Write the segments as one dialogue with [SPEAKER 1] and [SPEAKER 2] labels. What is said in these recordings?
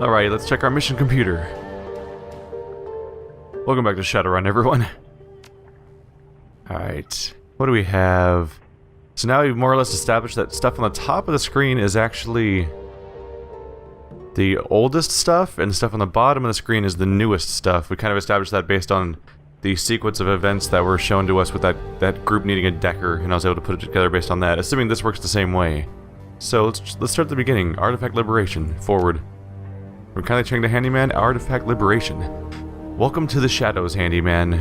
[SPEAKER 1] Alright, let's check our mission computer. Welcome back to Shadowrun, everyone. Alright, what do we have? So now we've more or less established that stuff on the top of the screen is actually the oldest stuff, and stuff on the bottom of the screen is the newest stuff. We kind of established that based on the sequence of events that were shown to us with that group needing a decker, and I was able to put it together based on that, assuming this works the same way. So let's start at the beginning. Artifact Liberation. Forward. We're kindly checking the handyman. Artifact Liberation. Welcome to the shadows, handyman.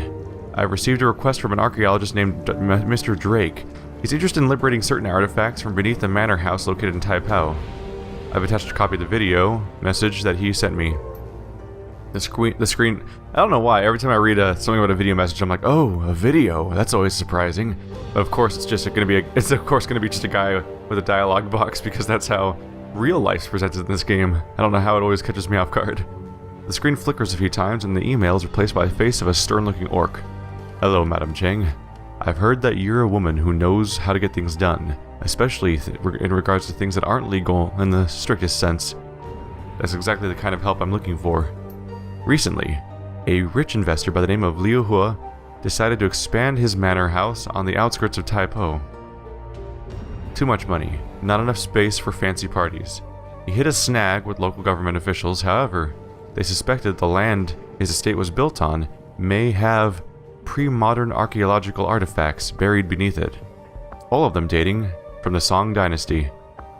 [SPEAKER 1] I've received a request from an archaeologist named Mr. Drake. He's interested in liberating certain artifacts from beneath the manor house located in Taipao. I've attached a copy of the video message that he sent me. The screen, I don't know why, every time I read something about a video message, I'm like, oh, a video, that's always surprising. But of course, it's of course going to be just a guy with a dialogue box, because that's how real life's presented in this game. I don't know how it always catches me off guard. The screen flickers a few times, and the email is replaced by the face of a stern-looking orc. Hello, Madam Cheng. I've heard that you're a woman who knows how to get things done, especially in regards to things that aren't legal in the strictest sense. That's exactly the kind of help I'm looking for. Recently, a rich investor by the name of Liu Hua decided to expand his manor house on the outskirts of Taipao. Too much money, not enough space for fancy parties. He hit a snag with local government officials. However, they suspected the land his estate was built on may have pre-modern archaeological artifacts buried beneath it, all of them dating from the Song Dynasty.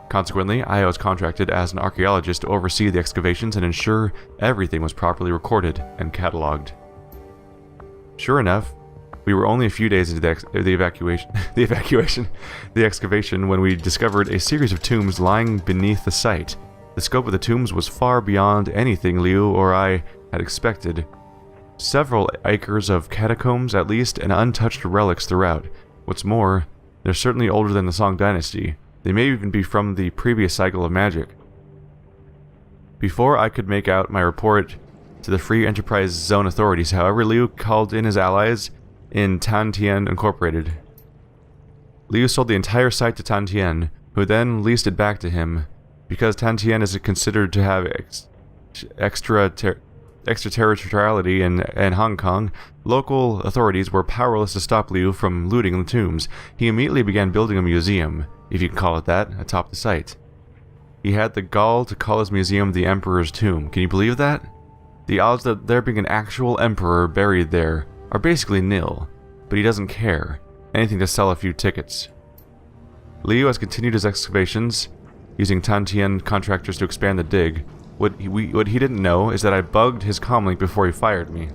[SPEAKER 1] Consequently, I was contracted as an archaeologist to oversee the excavations and ensure everything was properly recorded and catalogued. Sure enough, we were only a few days into the excavation when we discovered a series of tombs lying beneath the site. The scope of the tombs was far beyond anything Liu or I had expected. Several acres of catacombs at least, and untouched relics throughout. What's more, they're certainly older than the Song Dynasty. They may even be from the previous cycle of magic. Before I could make out my report to the Free Enterprise Zone authorities, however, Liu called in his allies in Tantian Incorporated. Liu sold the entire site to Tantian, who then leased it back to him. Because Tantian is considered to have extraterritoriality in Hong Kong, local authorities were powerless to stop Liu from looting the tombs. He immediately began building a museum, if you can call it that, atop the site. He had the gall to call his museum the Emperor's Tomb. Can you believe that? The odds that there being an actual emperor buried there are basically nil, but he doesn't care. Anything to sell a few tickets. Liu has continued his excavations, using Tantian contractors to expand the dig. What he didn't know is that I bugged his comlink before he fired me.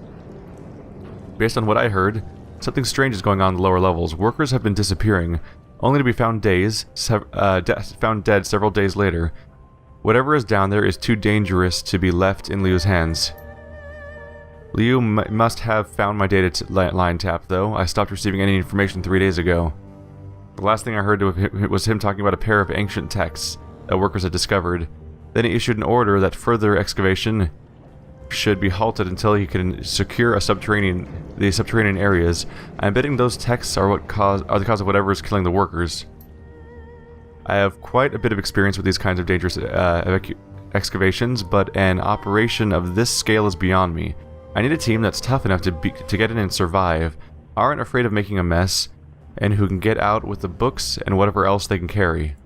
[SPEAKER 1] Based on what I heard, something strange is going on in the lower levels. Workers have been disappearing, only to be found dead several days later. Whatever is down there is too dangerous to be left in Liu's hands. Liu must have found my data line tap, though. I stopped receiving any information 3 days ago. The last thing I heard was him talking about a pair of ancient texts that workers had discovered. Then he issued an order that further excavation should be halted until he can secure the subterranean areas. I'm betting those texts are the cause of whatever is killing the workers. I have quite a bit of experience with these kinds of dangerous excavations, but an operation of this scale is beyond me. I need a team that's tough enough to get in and survive, aren't afraid of making a mess, and who can get out with the books and whatever else they can carry.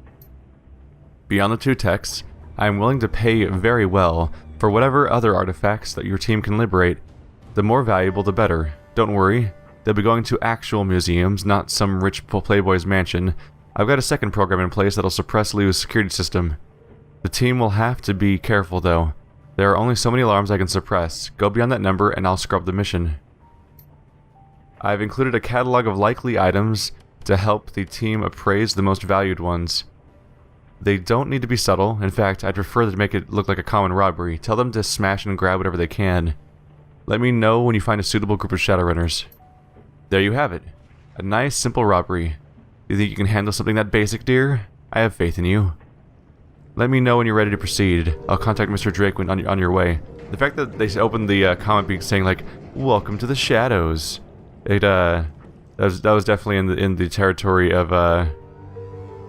[SPEAKER 1] Beyond the 2 texts, I am willing to pay very well for whatever other artifacts that your team can liberate. The more valuable, the better. Don't worry, they'll be going to actual museums, not some rich playboy's mansion. I've got a second program in place that'll suppress Liu's security system. The team will have to be careful, though. There are only so many alarms I can suppress. Go beyond that number and I'll scrub the mission. I've included a catalog of likely items to help the team appraise the most valued ones. They don't need to be subtle. In fact, I'd prefer to make it look like a common robbery. Tell them to smash and grab whatever they can. Let me know when you find a suitable group of Shadowrunners. There you have it. A nice, simple robbery. You think you can handle something that basic, dear? I have faith in you. Let me know when you're ready to proceed. I'll contact Mr. Drake when on your way. The fact that they opened the comment being saying like, "Welcome to the shadows," that was definitely in the territory of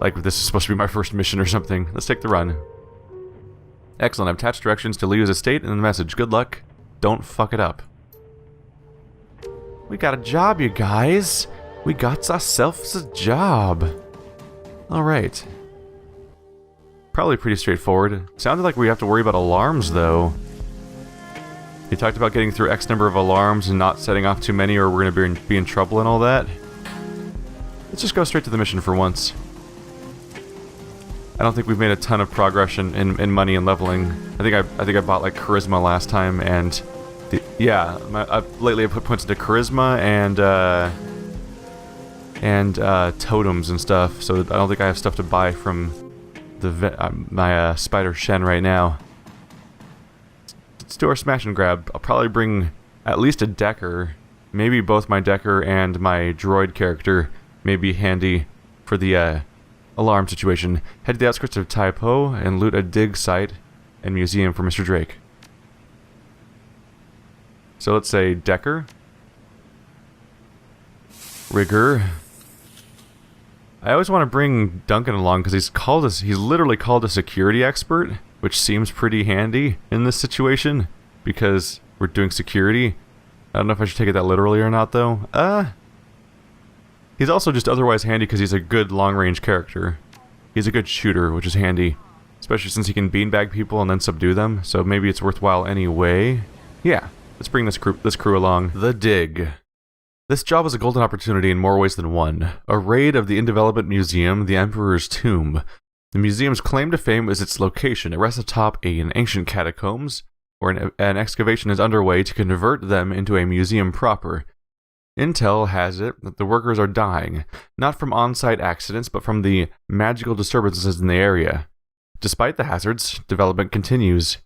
[SPEAKER 1] like this is supposed to be my first mission or something. Let's take the run. Excellent. I've attached directions to Leo's estate and the message. Good luck. Don't fuck it up. We got a job, you guys. We got ourselves a job. Alright. Probably pretty straightforward. Sounded like we have to worry about alarms, though. He talked about getting through X number of alarms and not setting off too many or we're going to be in trouble and all that. Let's just go straight to the mission for once. I don't think we've made a ton of progression in money and leveling. I think I bought like charisma last time and lately I put points into charisma and totems and stuff. So I don't think I have stuff to buy from my spider Shen right now. Let's do our smash and grab. I'll probably bring at least a decker. Maybe both my decker and my droid character may be handy for the alarm situation. Head to the outskirts of Taipo and loot a dig site and museum for Mr. Drake. So let's say decker. Rigger. I always want to bring Duncan along because he's literally called a security expert, which seems pretty handy in this situation because we're doing security. I don't know if I should take it that literally or not, though. He's also just otherwise handy because he's a good long-range character. He's a good shooter, which is handy, especially since he can beanbag people and then subdue them. So maybe it's worthwhile anyway. Yeah, let's bring this crew along. The Dig. This job is a golden opportunity in more ways than one. A raid of the in-development museum, the Emperor's Tomb. The museum's claim to fame is its location. It rests atop an ancient catacombs, where an excavation is underway to convert them into a museum proper. Intel has it that the workers are dying, not from on-site accidents, but from the magical disturbances in the area. Despite the hazards, development continues.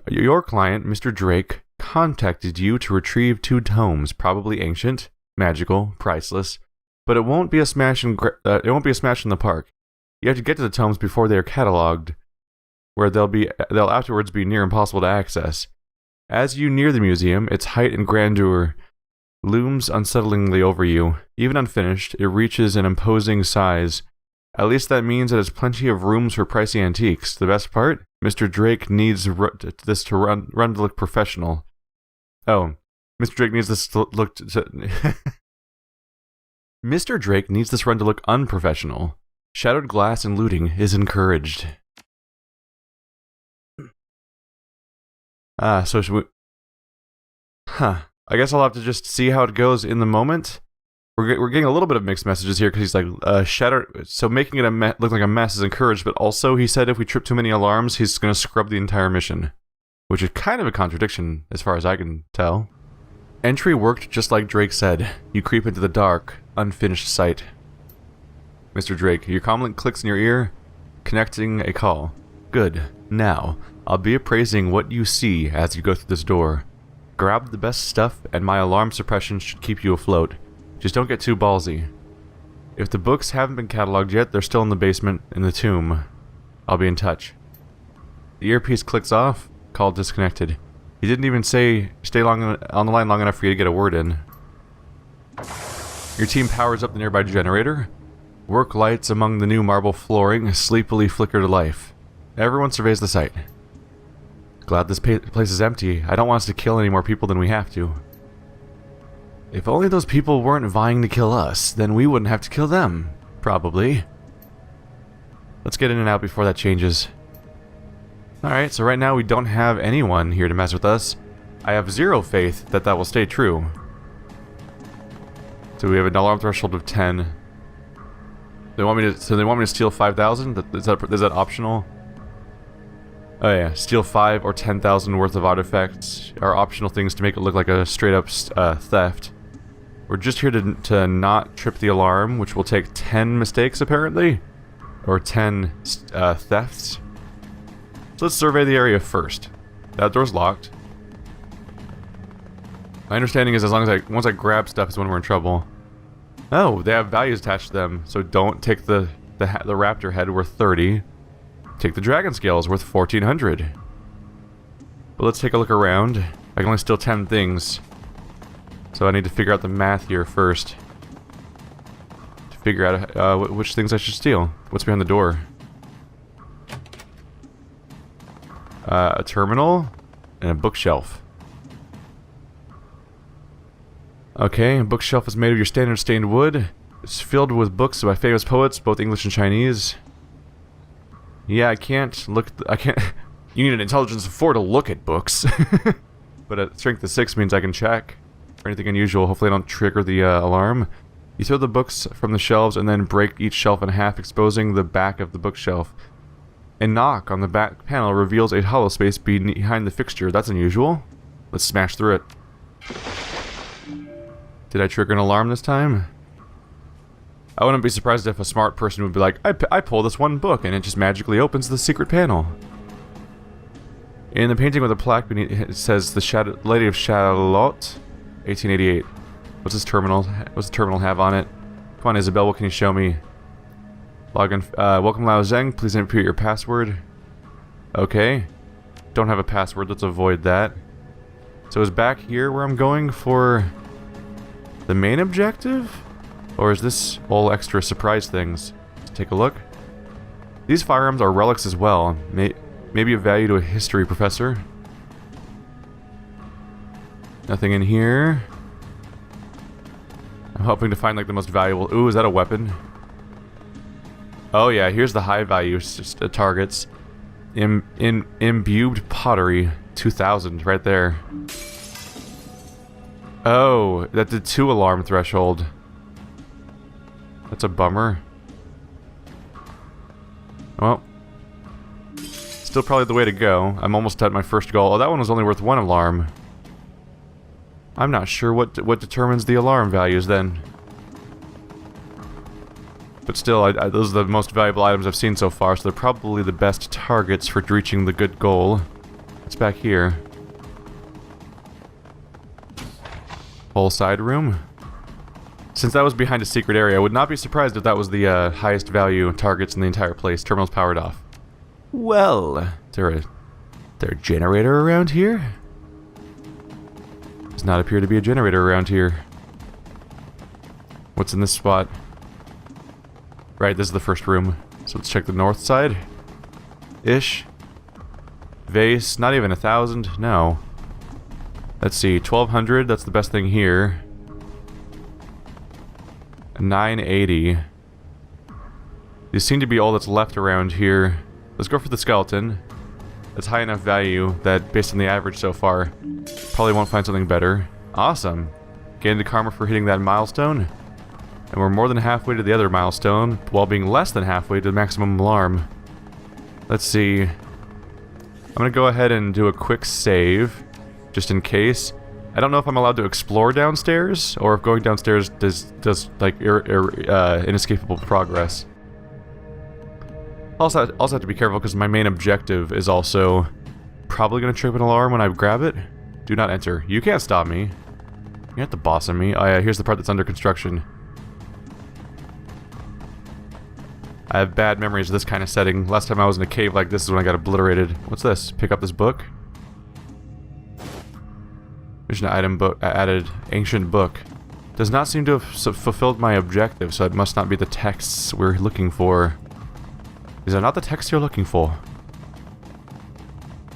[SPEAKER 1] Your client, Mr. Drake, contacted you to retrieve 2 tomes, probably ancient, magical, priceless, but it won't be a smash in the park. You have to get to the tomes before they are cataloged, where they'll afterwards be near impossible to access. As you near the museum, its height and grandeur looms unsettlingly over you. Even unfinished, it reaches an imposing size. At least that means it has plenty of rooms for pricey antiques. The best part? Mr. Drake needs this to run to look professional. Oh, Mr. Drake needs this to look Mr. Drake needs this run to look unprofessional. Shattered glass and looting is encouraged. So should we... I guess I'll have to just see how it goes in the moment. We're getting a little bit of mixed messages here because he's like, so making it look like a mess is encouraged, but also he said if we trip too many alarms, he's going to scrub the entire mission. Which is kind of a contradiction, as far as I can tell. Entry worked just like Drake said. You creep into the dark, unfinished site. Mr. Drake, your comlink clicks in your ear, connecting a call. Good. Now, I'll be appraising what you see as you go through this door. Grab the best stuff, and my alarm suppression should keep you afloat. Just don't get too ballsy. If the books haven't been cataloged yet, they're still in the basement in the tomb. I'll be in touch. The earpiece clicks off. Call disconnected. He didn't even say stay on the line long enough for you to get a word in. Your team powers up the nearby generator. Work lights among the new marble flooring sleepily flicker to life. Everyone surveys the site. Glad this place is empty. I don't want us to kill any more people than we have to. If only those people weren't vying to kill us, then we wouldn't have to kill them. Probably. Let's get in and out before that changes. Alright, so right now we don't have anyone here to mess with us. I have zero faith that will stay true. So we have an alarm threshold of 10. They want me to steal 5,000? Is that optional? Oh yeah, steal 5 or 10,000 worth of artifacts are optional things to make it look like a straight up theft. We're just here to not trip the alarm, which will take 10 mistakes apparently, or 10 thefts. So let's survey the area first. That door's locked. My understanding is as long as once I grab stuff is when we're in trouble. Oh, they have values attached to them, so don't take the raptor head worth 30. Take the dragon scales worth 1,400. But let's take a look around. I can only steal 10 things. So I need to figure out the math here first. To figure out which things I should steal. What's behind the door? A terminal and a bookshelf. Okay, a bookshelf is made of your standard stained wood. It's filled with books by famous poets, both English and Chinese. Yeah, I can't look. I can't. You need an intelligence of 4 to look at books. But a strength of 6 means I can check for anything unusual. Hopefully, I don't trigger the alarm. You throw the books from the shelves and then break each shelf in half, exposing the back of the bookshelf. A knock on the back panel reveals a hollow space behind the fixture. That's unusual. Let's smash through it. Did I trigger an alarm this time? I wouldn't be surprised if a smart person would be like, I pull this one book and it just magically opens the secret panel. In the painting with a plaque beneath it says the Lady of Charlotte, 1888. What's this terminal? What's the terminal have on it? Come on, Isabel, what can you show me? Login. Welcome, Lao Zheng. Please input your password. Okay. Don't have a password. Let's avoid that. So is back here where I'm going for the main objective? Or is this all extra surprise things? Let's take a look. These firearms are relics as well. Maybe of value to a history professor. Nothing in here. I'm hoping to find like the most valuable. Ooh, is that a weapon? Oh yeah, here's the high value targets. Imbued pottery, 2000 right there. Oh, that did 2 alarm threshold. That's a bummer. Well, still probably the way to go. I'm almost at my first goal. Oh, that one was only worth 1 alarm. I'm not sure what determines the alarm values then. But still, those are the most valuable items I've seen so far, so they're probably the best targets for reaching the good goal. It's back here. Whole side room. Since that was behind a secret area, I would not be surprised if that was the highest value targets in the entire place. Terminal's powered off. Well, is there a generator around here? Does not appear to be a generator around here. What's in this spot? Right, this is the first room. So let's check the north side. Ish. Vase, not even 1,000. No. Let's see, 1,200. That's the best thing here. 980. These seem to be all that's left around here. Let's go for the skeleton. That's high enough value that, based on the average so far, probably won't find something better. Awesome. Gained the karma for hitting that milestone. And we're more than halfway to the other milestone, while being less than halfway to the maximum alarm. Let's see. I'm gonna go ahead and do a quick save, just in case. I don't know if I'm allowed to explore downstairs, or if going downstairs does like inescapable progress. Also have to be careful because my main objective is also probably gonna trip an alarm when I grab it. Do not enter. You can't stop me. You're not the boss of me. Oh yeah, here's the part that's under construction. I have bad memories of this kind of setting. Last time I was in a cave like this is when I got obliterated. What's this? Pick up this book. Mission item book added. Ancient book. Does not seem to have fulfilled my objective, so it must not be the texts we're looking for. Is that not the text you're looking for?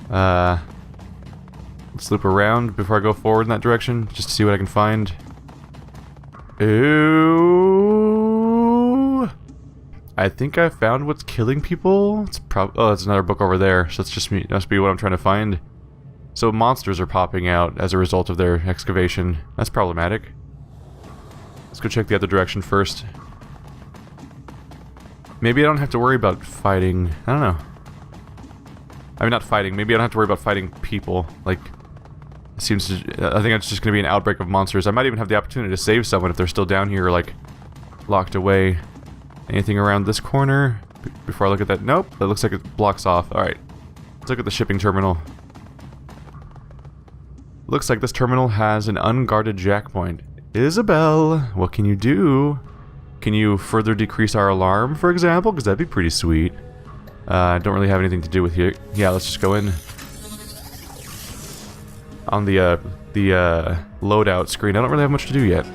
[SPEAKER 1] Let's loop around before I go forward in that direction, just to see what I can find. Ooh. I think I found what's killing people. It's oh, that's another book over there. So it's must be what I'm trying to find. So monsters are popping out as a result of their excavation. That's problematic. Let's go check the other direction first. Maybe I don't have to worry about fighting. I don't know. I mean, not fighting. Maybe I don't have to worry about fighting people. Like, it seems to. I think it's just going to be an outbreak of monsters. I might even have the opportunity to save someone if they're still down here, like, locked away. Anything around this corner? Before I look at that. Nope. That looks like it blocks off. Alright. Let's look at the shipping terminal. Looks like this terminal has an unguarded jack point. Isabel, what can you do? Can you further decrease our alarm, for example? Because that'd be pretty sweet. Don't really have anything to do with here. Yeah, let's just go in. On the loadout screen, I don't really have much to do yet.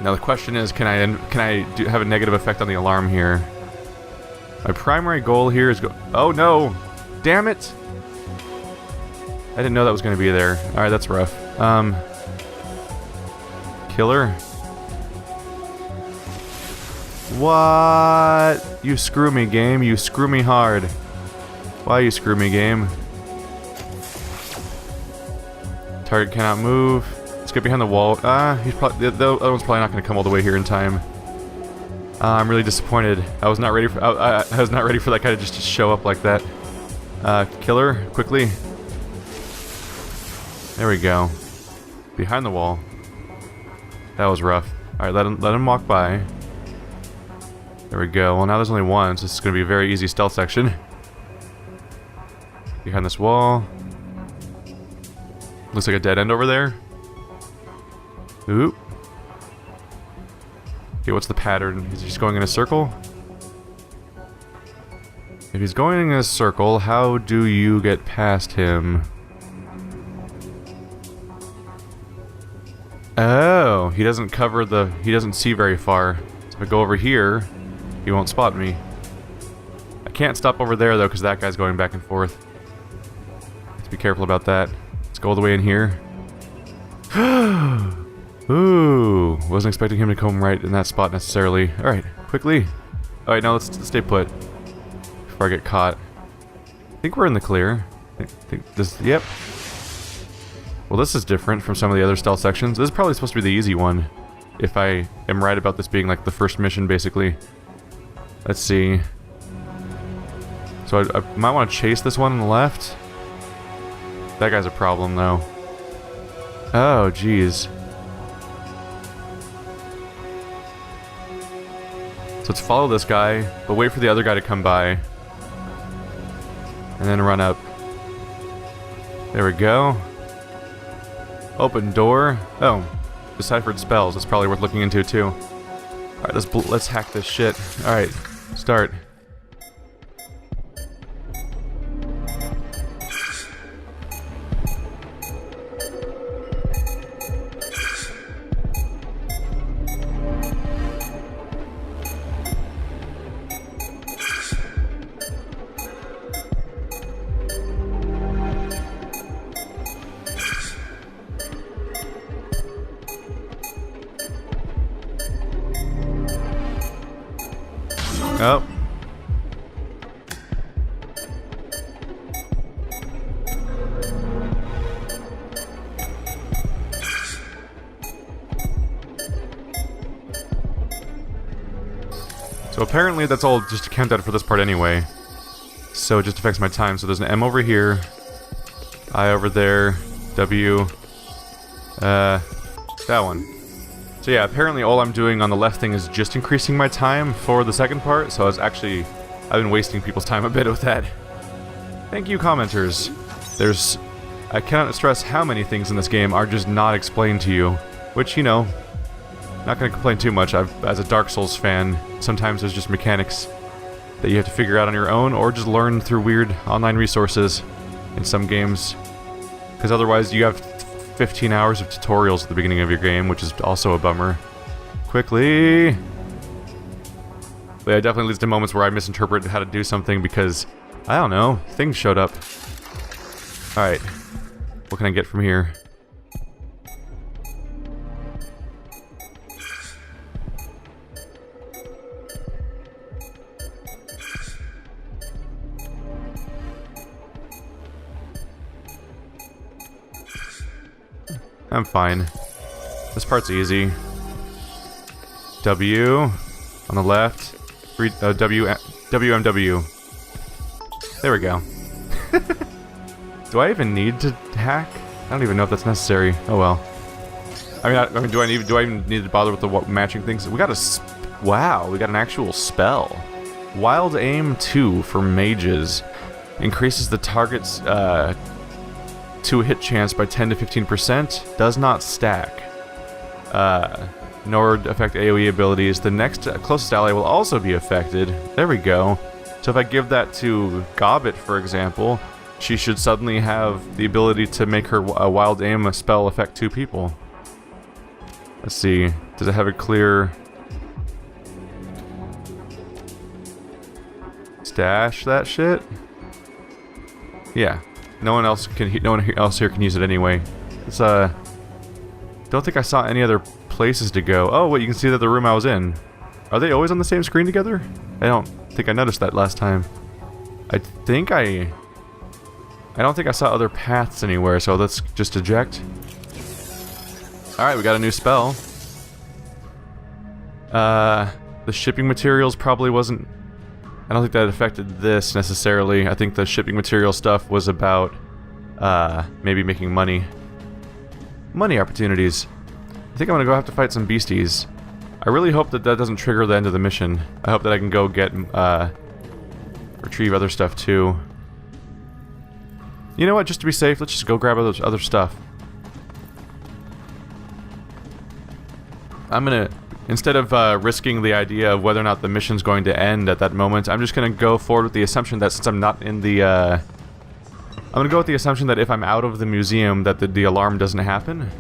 [SPEAKER 1] Now the question is, can I have a negative effect on the alarm here? My primary goal here is oh no! Damn it! I didn't know that was going to be there. Alright, that's rough. Killer? What? You screw me, game. You screw me hard. Why you screw me, game? Target cannot move. Let's get behind the wall. He's probably the other one's probably not going to come all the way here in time. I'm really disappointed. I was not ready for. I was not ready for that guy to just show up like that. Killer, quickly. There we go. Behind the wall. That was rough. All right, let him walk by. There we go. Well, now there's only one, so this is going to be a very easy stealth section. Behind this wall. Looks like a dead end over there. Oop. Okay, what's the pattern? Is he just going in a circle? If he's going in a circle, how do you get past him? Oh, he doesn't cover the... He doesn't see very far. So if I go over here, he won't spot me. I can't stop over there, though, because that guy's going back and forth. Let's be careful about that. Let's go all the way in here. Ooh, wasn't expecting him to come right in that spot necessarily. Alright, quickly. Alright, now let's stay put. Before I get caught. I think we're in the clear. I think this... Yep. Well, this is different from some of the other stealth sections. This is probably supposed to be the easy one. If I am right about this being like the first mission, basically. Let's see. So I might want to chase this one on the left. That guy's a problem, though. Oh, jeez. So let's follow this guy, but wait for the other guy to come by. And then run up. There we go. Open door. Oh, deciphered spells. That's probably worth looking into too. All right, let's hack this shit. All right, start. Oh. So apparently that's all just a countdown for this part anyway. So it just affects my time. So there's an M over here, I over there, W, that one. So yeah, apparently all I'm doing on the left thing is just increasing my time for the second part, so I've been wasting people's time a bit with that. Thank you, commenters. I cannot stress how many things in this game are just not explained to you, which, you know, not gonna complain too much. As a Dark Souls fan, sometimes there's just mechanics that you have to figure out on your own, or just learn through weird online resources in some games, because otherwise you have 15 hours of tutorials at the beginning of your game, which is also a bummer. Quickly! But yeah, it definitely leads to moments where I misinterpret how to do something because, I don't know, things showed up. Alright. What can I get from here? I'm fine. This part's easy. W on the left. WMW. There we go. Do I even need to hack? I don't even know if that's necessary. Oh well. I mean, do I even need to bother with the matching things? We got wow, we got an actual spell. Wild Aim 2 for mages. Increases the target's to hit chance by 10 to 15%, does not stack, nor affect AoE abilities. The next closest ally will also be affected. There we go. So if I give that to Gobbet, for example, she should suddenly have the ability to make her Wild Aim spell affect 2 people. Let's see. Does it have a clear... Stash that shit? Yeah. No one else here can use it anyway. It's don't think I saw any other places to go. Oh, wait, you can see that the room I was in. Are they always on the same screen together? I don't think I noticed that last time. I don't think I saw other paths anywhere, so let's just eject. Alright, we got a new spell. The shipping materials probably wasn't... I don't think that affected this necessarily. I think the shipping material stuff was about maybe making money. Money opportunities. I think I'm gonna go have to fight some beasties. I really hope that that doesn't trigger the end of the mission. I hope that I can go get, retrieve other stuff too. You know what, just to be safe, let's just go grab other stuff. I'm gonna, instead of risking the idea of whether or not the mission's going to end at that moment, I'm just gonna go forward with the assumption that since I'm not in the, I'm gonna go with the assumption that if I'm out of the museum, that the alarm doesn't happen.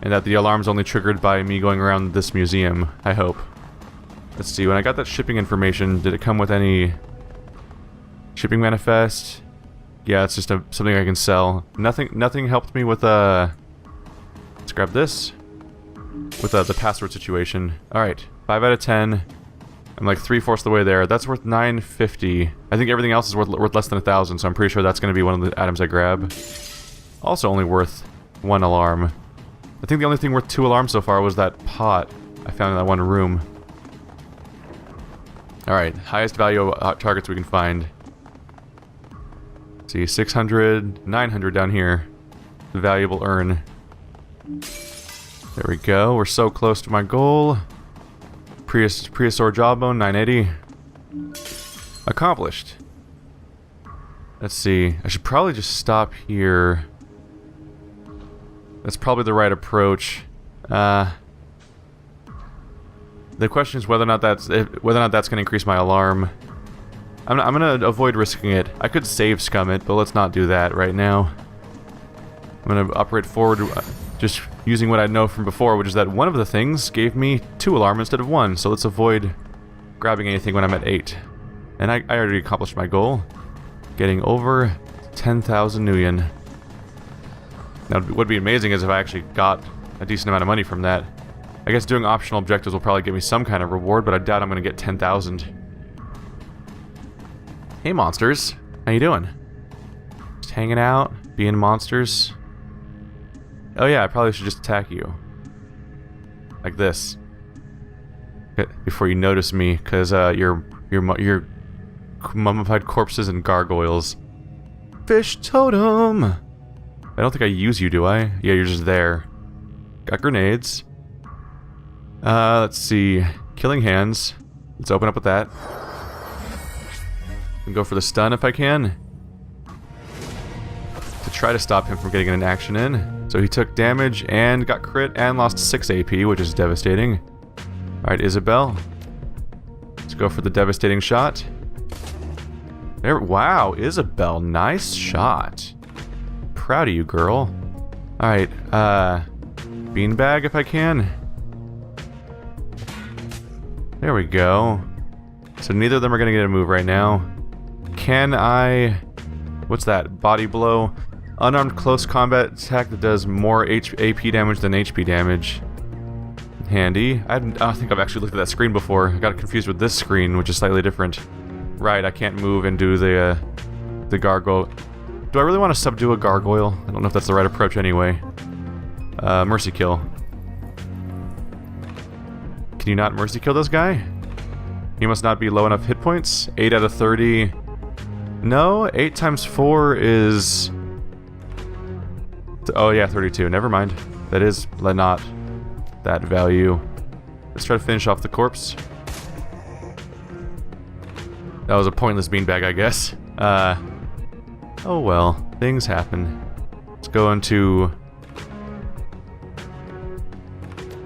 [SPEAKER 1] And that the alarm's only triggered by me going around this museum, I hope. Let's see, when I got that shipping information, did it come with any... shipping manifest? Yeah, it's just something I can sell. Nothing helped me with, let's grab this. With the password situation. Alright, 5 out of 10. I'm like 3/4 the way there. That's worth $9.50. I think everything else is worth less than 1,000, so I'm pretty sure that's going to be one of the items I grab. Also only worth 1 alarm. I think the only thing worth 2 alarms so far was that pot I found in that one room. Alright, highest value targets we can find. Let's see, 600, 900 down here. The valuable earn. There we go, we're so close to my goal. Prehistoric jawbone, 980. Accomplished. Let's see, I should probably just stop here. That's probably the right approach. The question is whether or not that's going to increase my alarm. I'm going to avoid risking it. I could save scum it, but let's not do that right now. I'm going to operate forward, just using what I know from before, which is that one of the things gave me 2 alarm instead of 1. So let's avoid grabbing anything when I'm at 8. And I already accomplished my goal, getting over 10,000 nuyen. Now, what would be amazing is if I actually got a decent amount of money from that. I guess doing optional objectives will probably give me some kind of reward, but I doubt I'm going to get 10,000. Hey, monsters. How you doing? Just hanging out, being monsters. Oh yeah, I probably should just attack you. Like this. Before you notice me, because you're mummified corpses and gargoyles. Fish totem! I don't think I use you, do I? Yeah, you're just there. Got grenades. Let's see. Killing hands. Let's open up with that. And go for the stun if I can. To try to stop him from getting an action in. So he took damage and got crit and lost 6 AP, which is devastating. Alright, Isabel. Let's go for the devastating shot. There, wow, Isabel, nice shot. Proud of you, girl. Alright, beanbag if I can. There we go. So neither of them are gonna get a move right now. Can I... What's that? Body blow. Unarmed close combat attack that does more AP damage than HP damage. Handy. I don't think I've actually looked at that screen before. I got confused with this screen, which is slightly different. Right, I can't move and do the gargoyle. Do I really want to subdue a gargoyle? I don't know if that's the right approach anyway. Mercy kill. Can you not mercy kill this guy? He must not be low enough hit points. 8 out of 30. No, 8 times 4 is... Oh yeah, 32. Never mind. That is not that value. Let's try to finish off the corpse. That was a pointless beanbag, I guess. Oh well, things happen. Let's go into...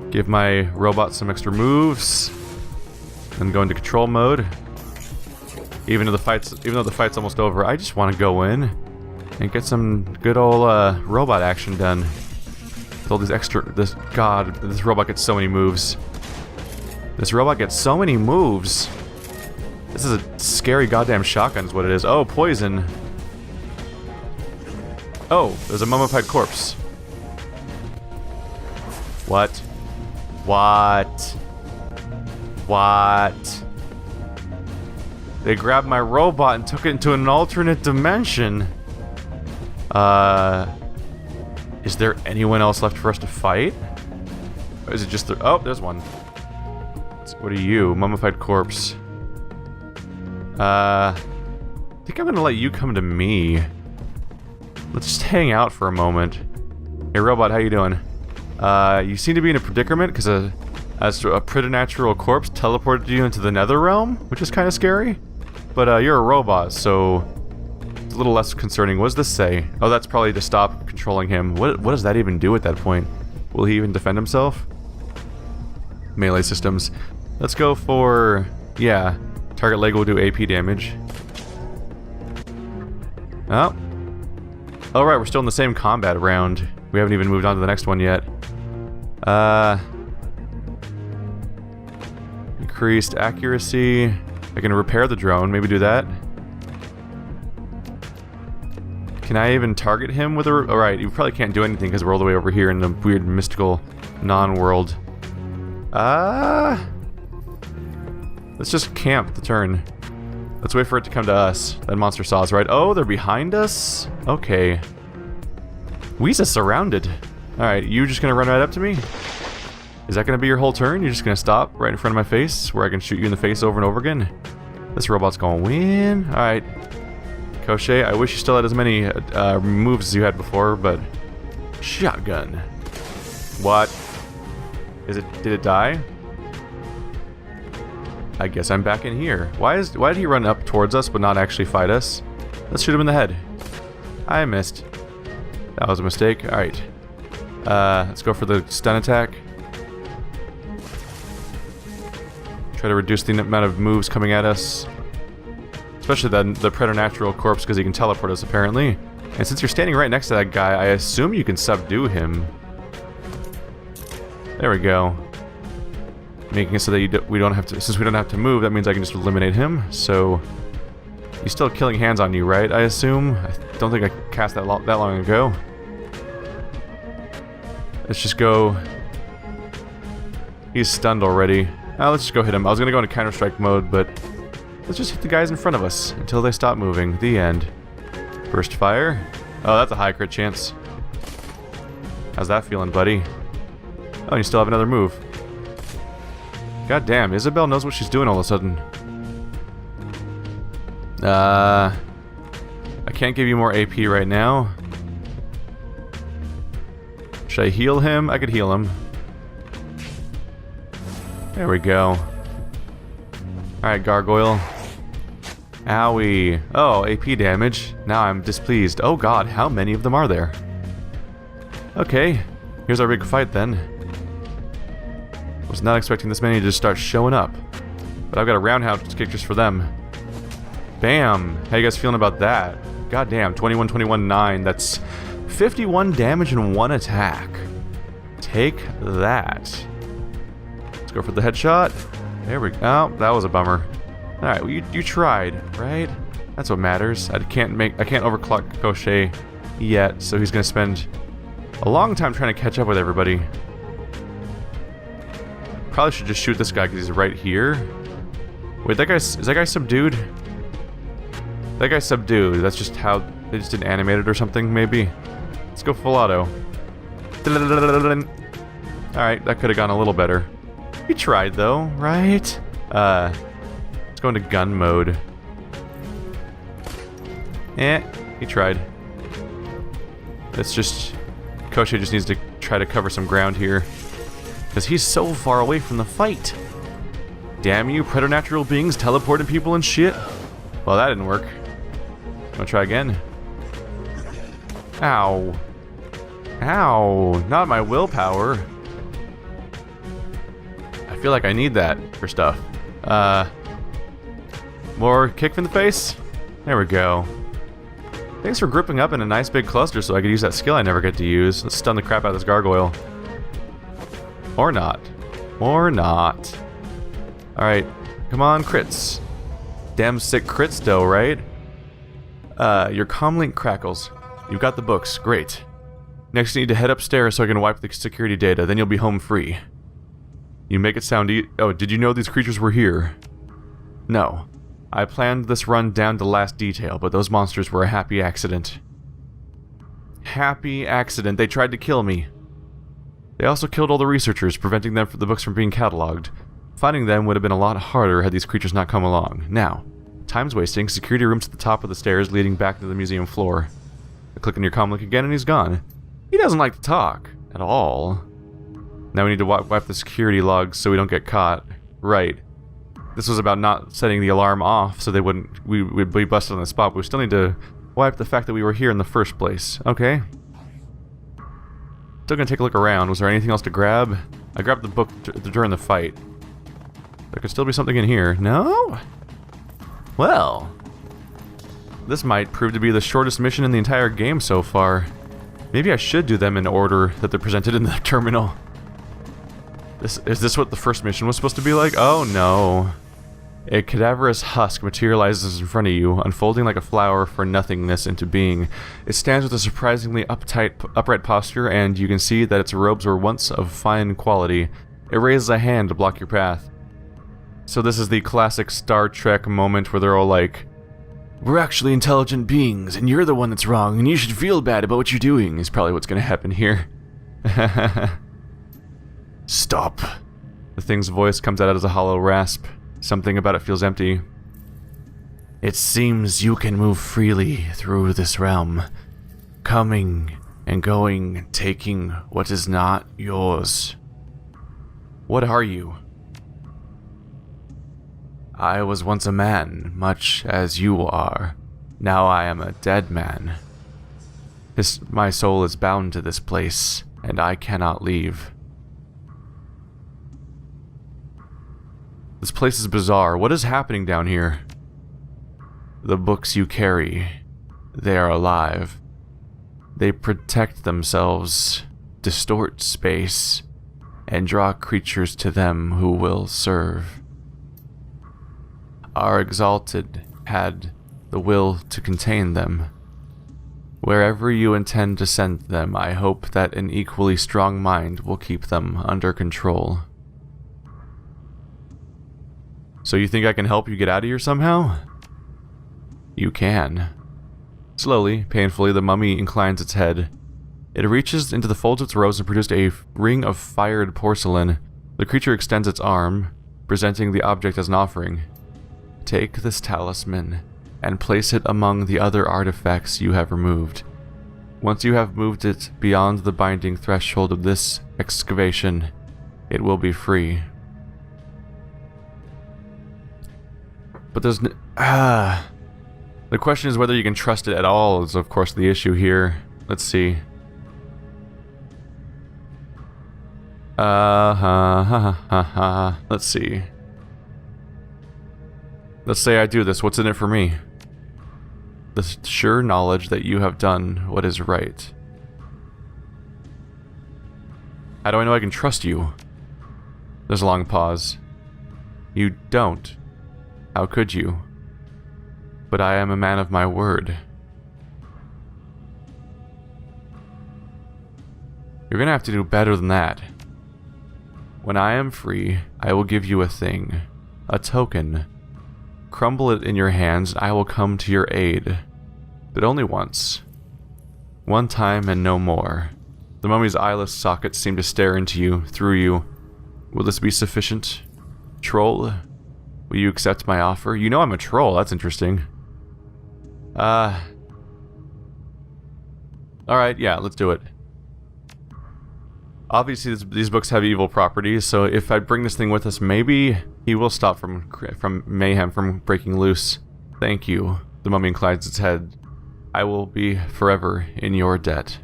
[SPEAKER 1] Give my robot some extra moves. And go into control mode. Even though the fight's almost over, I just want to go in and get some good old robot action done. With all these extra... this robot gets so many moves. This robot gets so many moves. This is a scary goddamn shotgun is what it is. Oh, poison. Oh, there's a mummified corpse. What? What? What? They grabbed my robot and took it into an alternate dimension. Is there anyone else left for us to fight? Or is it just the... Oh, there's one. What are you? Mummified corpse. I think I'm gonna let you come to me. Let's just hang out for a moment. Hey, robot, how you doing? You seem to be in a predicament because a preternatural corpse teleported you into the nether realm, which is kind of scary. But you're a robot, so it's a little less concerning. What does this say? Oh, that's probably to stop controlling him. What does that even do at that point? Will he even defend himself? Melee systems. Let's go for... yeah. Target leg will do AP damage. Oh. Oh, right, we're still in the same combat round. We haven't even moved on to the next one yet. Increased accuracy. I can repair the drone, maybe do that. Can I even target him with a... Alright, you probably can't do anything because we're all the way over here in the weird mystical non-world. Let's just camp the turn. Let's wait for it to come to us. That monster saw us, right? Oh, they're behind us? Okay. Weeza's surrounded. Alright, you just gonna run right up to me? Is that gonna be your whole turn? You're just gonna stop right in front of my face where I can shoot you in the face over and over again? This robot's gonna win. Alright. Koshe, I wish you still had as many moves as you had before, but... Shotgun. What? Did it die? I guess I'm back in here. Why did he run up towards us but not actually fight us? Let's shoot him in the head. I missed. That was a mistake. Alright. Let's go for the stun attack. Try to reduce the amount of moves coming at us. Especially the preternatural corpse, because he can teleport us apparently. And since you're standing right next to that guy, I assume you can subdue him. There we go. Making it so that we don't have to... Since we don't have to move, that means I can just eliminate him. So... He's still killing hands on you, right? I assume? I don't think I cast that long ago. Let's just go... He's stunned already. Let's just go hit him. I was gonna go into Counter-Strike mode, but... Let's just hit the guys in front of us until they stop moving. The end. Burst fire. Oh, that's a high crit chance. How's that feeling, buddy? Oh, you still have another move. God damn, Isabel knows what she's doing all of a sudden. I can't give you more AP right now. Should I heal him? I could heal him. There we go. Alright, gargoyle. Owie. Oh, AP damage. Now I'm displeased. Oh god, how many of them are there? Okay, here's our big fight then. Was not expecting this many to just start showing up. But I've got a roundhouse kick just for them. Bam! How you guys feeling about that? God damn, 21, 21, 9. That's 51 damage in one attack. Take that. Let's go for the headshot. There we go. Oh, that was a bummer. Alright, well you tried, right? That's what matters. I can't overclock Koshe yet, so he's gonna spend a long time trying to catch up with everybody. Probably should just shoot this guy because he's right here. Wait, is that guy subdued? That guy's subdued. That's just how they just didn't animate it or something, maybe. Let's go full auto. Alright, that could have gone a little better. He tried though, right? Let's go into gun mode. He tried. It's just... Koshe just needs to try to cover some ground here. Because he's so far away from the fight. Damn you, preternatural beings teleporting people and shit. Well, that didn't work. Wanna try again? Ow. Ow. Not my willpower. I feel like I need that for stuff. More kick in the face? There we go. Thanks for gripping up in a nice big cluster so I could use that skill I never get to use. Let's stun the crap out of this gargoyle. Or not. Or not. Alright. Come on, crits. Damn sick crits though, right? Your comlink crackles. You've got the books. Great. Next you need to head upstairs so I can wipe the security data, then you'll be home free. You make it sound oh, did you know these creatures were here? No. I planned this run down to last detail, but those monsters were a happy accident. Happy accident. They tried to kill me. They also killed all the researchers, preventing them from the books from being cataloged. Finding them would have been a lot harder had these creatures not come along. Now, time's wasting. Security room's at the top of the stairs leading back to the museum floor. I click on your comm link again and he's gone. He doesn't like to talk. At all. Now we need to wipe the security logs so we don't get caught. Right. This was about not setting the alarm off so we'd be busted on the spot, but we still need to wipe the fact that we were here in the first place. Okay. Still gonna take a look around. Was there anything else to grab? I grabbed the book during the fight. There could still be something in here. No? Well. This might prove to be the shortest mission in the entire game so far. Maybe I should do them in order that they're presented in the terminal. Is this what the first mission was supposed to be like? Oh no. A cadaverous husk materializes in front of you, unfolding like a flower for nothingness into being. It stands with a surprisingly upright posture, and you can see that its robes were once of fine quality. It raises a hand to block your path. So this is the classic Star Trek moment where they're all like, "We're actually intelligent beings, and you're the one that's wrong, and you should feel bad about what you're doing," is probably what's gonna happen here. Stop. The thing's voice comes out as a hollow rasp. Something about it feels empty. It seems you can move freely through this realm, coming and going, taking what is not yours. What are you? I was once a man, much as you are. Now I am a dead man. My soul is bound to this place, and I cannot leave. This place is bizarre. What is happening down here? The books you carry, they are alive. They protect themselves, distort space, and draw creatures to them who will serve. Our Exalted had the will to contain them. Wherever you intend to send them, I hope that an equally strong mind will keep them under control. So you think I can help you get out of here somehow? You can. Slowly, painfully, the mummy inclines its head. It reaches into the folds of its robes and produced a ring of fired porcelain. The creature extends its arm, presenting the object as an offering. Take this talisman and place it among the other artifacts you have removed. Once you have moved it beyond the binding threshold of this excavation, it will be free. But there's the question is whether you can trust it at all is of course the issue here. Let's see. Let's see. Let's say I do this. What's in it for me? The sure knowledge that you have done what is right. How do I know I can trust you? There's a long pause. You don't. How could you? But I am a man of my word. You're gonna have to do better than that. When I am free, I will give you a thing. A token. Crumble it in your hands, and I will come to your aid. But only once. One time and no more. The mummy's eyeless sockets seem to stare into you, through you. Will this be sufficient? Troll? Will you accept my offer? You know I'm a troll, that's interesting. Alright, yeah, let's do it. Obviously, these books have evil properties, so if I bring this thing with us, maybe he will stop from mayhem from breaking loose. Thank you. The mummy inclines its head. I will be forever in your debt.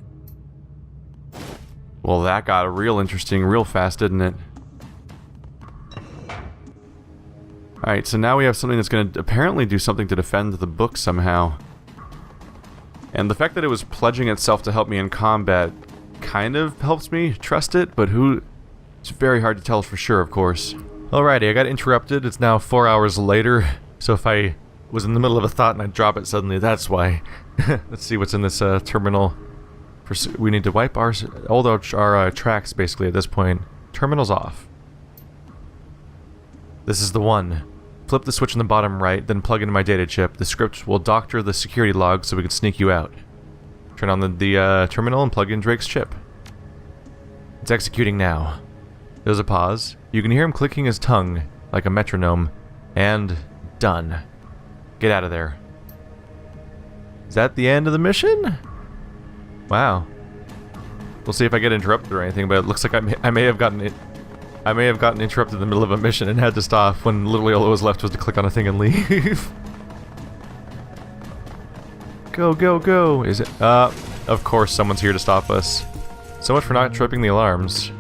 [SPEAKER 1] Well, that got real interesting real fast, didn't it? Alright, so now we have something that's going to apparently do something to defend the book somehow. And the fact that it was pledging itself to help me in combat kind of helps me trust it, but it's very hard to tell for sure, of course. Alrighty, I got interrupted. It's now 4 hours later, so if I was in the middle of a thought and I drop it suddenly. That's why. Let's see what's in this terminal. We need to wipe our tracks basically at this point. Terminal's off. This is the one. Flip the switch in the bottom right, then plug into my data chip. The script will doctor the security log so we can sneak you out. Turn on the terminal and plug in Drake's chip. It's executing now. There's a pause. You can hear him clicking his tongue like a metronome. And done. Get out of there. Is that the end of the mission? Wow. We'll see if I get interrupted or anything, but it looks like I may have gotten interrupted in the middle of a mission and had to stop when literally all that was left was to click on a thing and leave. Go, go, go! Is it? Of course someone's here to stop us. So much for not tripping the alarms.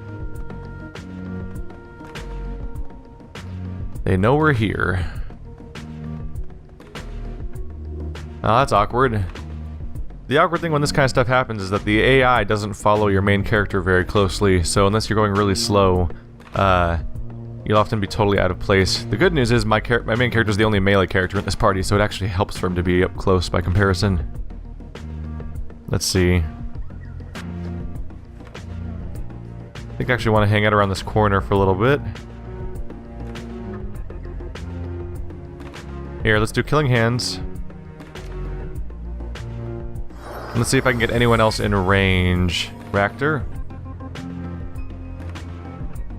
[SPEAKER 1] They know we're here. Oh, that's awkward. The awkward thing when this kind of stuff happens is that the AI doesn't follow your main character very closely, so unless you're going really slow, you'll often be totally out of place. The good news is my main character is the only melee character in this party, so it actually helps for him to be up close by comparison. Let's see. I think I actually want to hang out around this corner for a little bit. Here, let's do Killing Hands. Let's see if I can get anyone else in range. Raptor?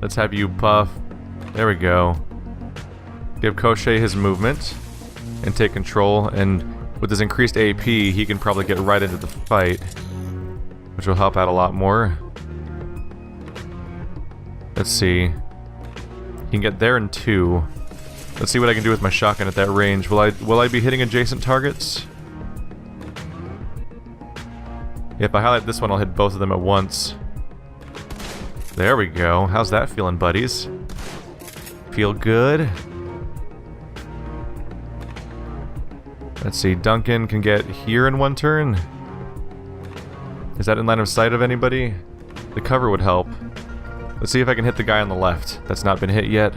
[SPEAKER 1] Let's have you buff. There we go. Give Koshe his movement and take control, and with his increased AP, he can probably get right into the fight, which will help out a lot more. Let's see. He can get there in 2. Let's see what I can do with my shotgun at that range. Will I be hitting adjacent targets? If I highlight this one, I'll hit both of them at once. There we go. How's that feeling, buddies? Feel good? Let's see. Duncan can get here in 1 turn. Is that in line of sight of anybody? The cover would help. Let's see if I can hit the guy on the left. That's not been hit yet.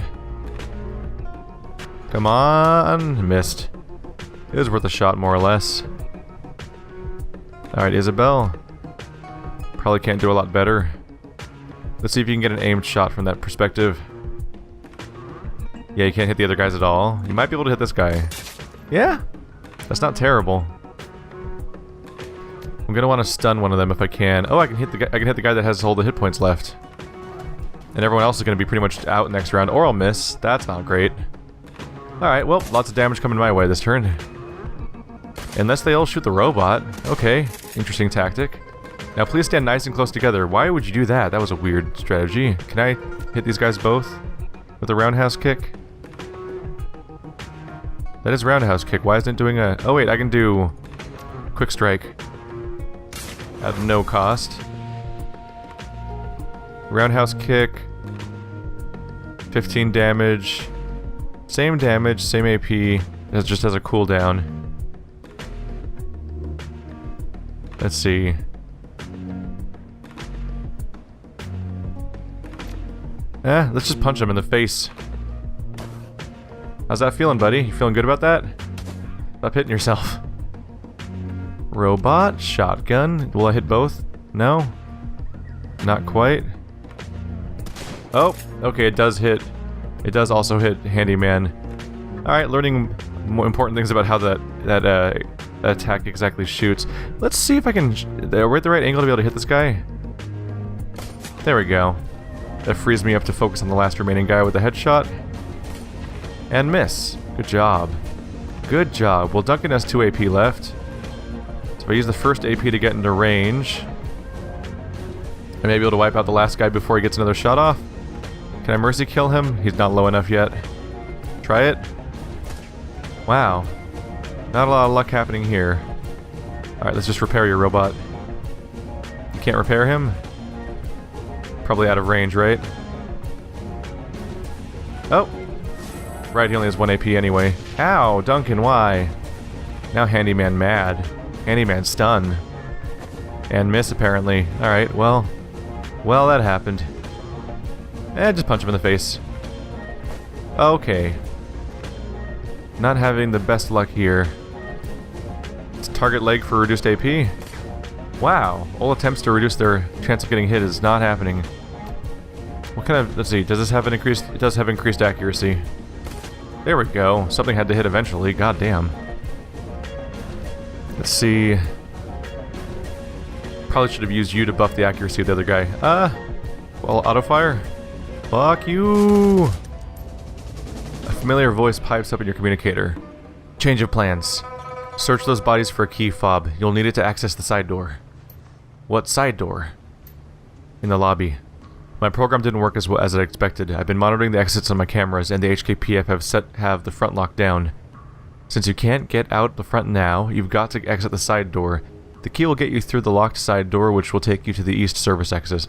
[SPEAKER 1] Come on. Missed. It was worth a shot, more or less. Alright, Isabel. Probably can't do a lot better. Let's see if you can get an aimed shot from that perspective. Yeah, you can't hit the other guys at all. You might be able to hit this guy. Yeah? That's not terrible. I'm gonna want to stun one of them if I can. Oh, I can hit the guy that has all the hit points left. And everyone else is gonna be pretty much out next round, or I'll miss. That's not great. Alright, well, lots of damage coming my way this turn. Unless they all shoot the robot. Okay, interesting tactic. Now please stand nice and close together. Why would you do that? That was a weird strategy. Can I hit these guys both with a roundhouse kick? That is roundhouse kick. Why isn't it doing a... Oh wait, I can do quick strike at no cost. Roundhouse kick. 15 damage. Same damage, same AP. It just has a cooldown. Let's see. Let's just punch him in the face. How's that feeling, buddy? You feeling good about that? Stop hitting yourself. Robot, shotgun. Will I hit both? No? Not quite. Oh, okay, it does hit. It does also hit Handyman. Alright, learning more important things about how that attack exactly shoots. Let's see if I can... We're at the right angle to be able to hit this guy. There we go. That frees me up to focus on the last remaining guy with a headshot. And miss. Good job. Good job. Well, Duncan has 2 AP left. So if I use the first AP to get into range, I may be able to wipe out the last guy before he gets another shot off. Can I mercy kill him? He's not low enough yet. Try it. Wow. Not a lot of luck happening here. Alright, let's just repair your robot. You can't repair him? Probably out of range, right? Oh! Right, he only has 1 AP anyway. Ow! Duncan, why? Now Handyman mad. Handyman stun. And miss, apparently. Alright, well... Well, that happened. Just punch him in the face. Okay. Not having the best luck here. It's target leg for reduced AP. Wow. All attempts to reduce their chance of getting hit is not happening. What kind of... Let's see. Does this have an increased... It does have increased accuracy. There we go. Something had to hit eventually. God damn. Let's see. Probably should have used you to buff the accuracy of the other guy. Well, auto fire. Fuck you. A familiar voice pipes up in your communicator. Change of plans. Search those bodies for a key fob. You'll need it to access the side door. What side door? In the lobby. My program didn't work as well as I expected. I've been monitoring the exits on my cameras, and the HKPF have the front locked down. Since you can't get out the front now, you've got to exit the side door. The key will get you through the locked side door, which will take you to the east service exit.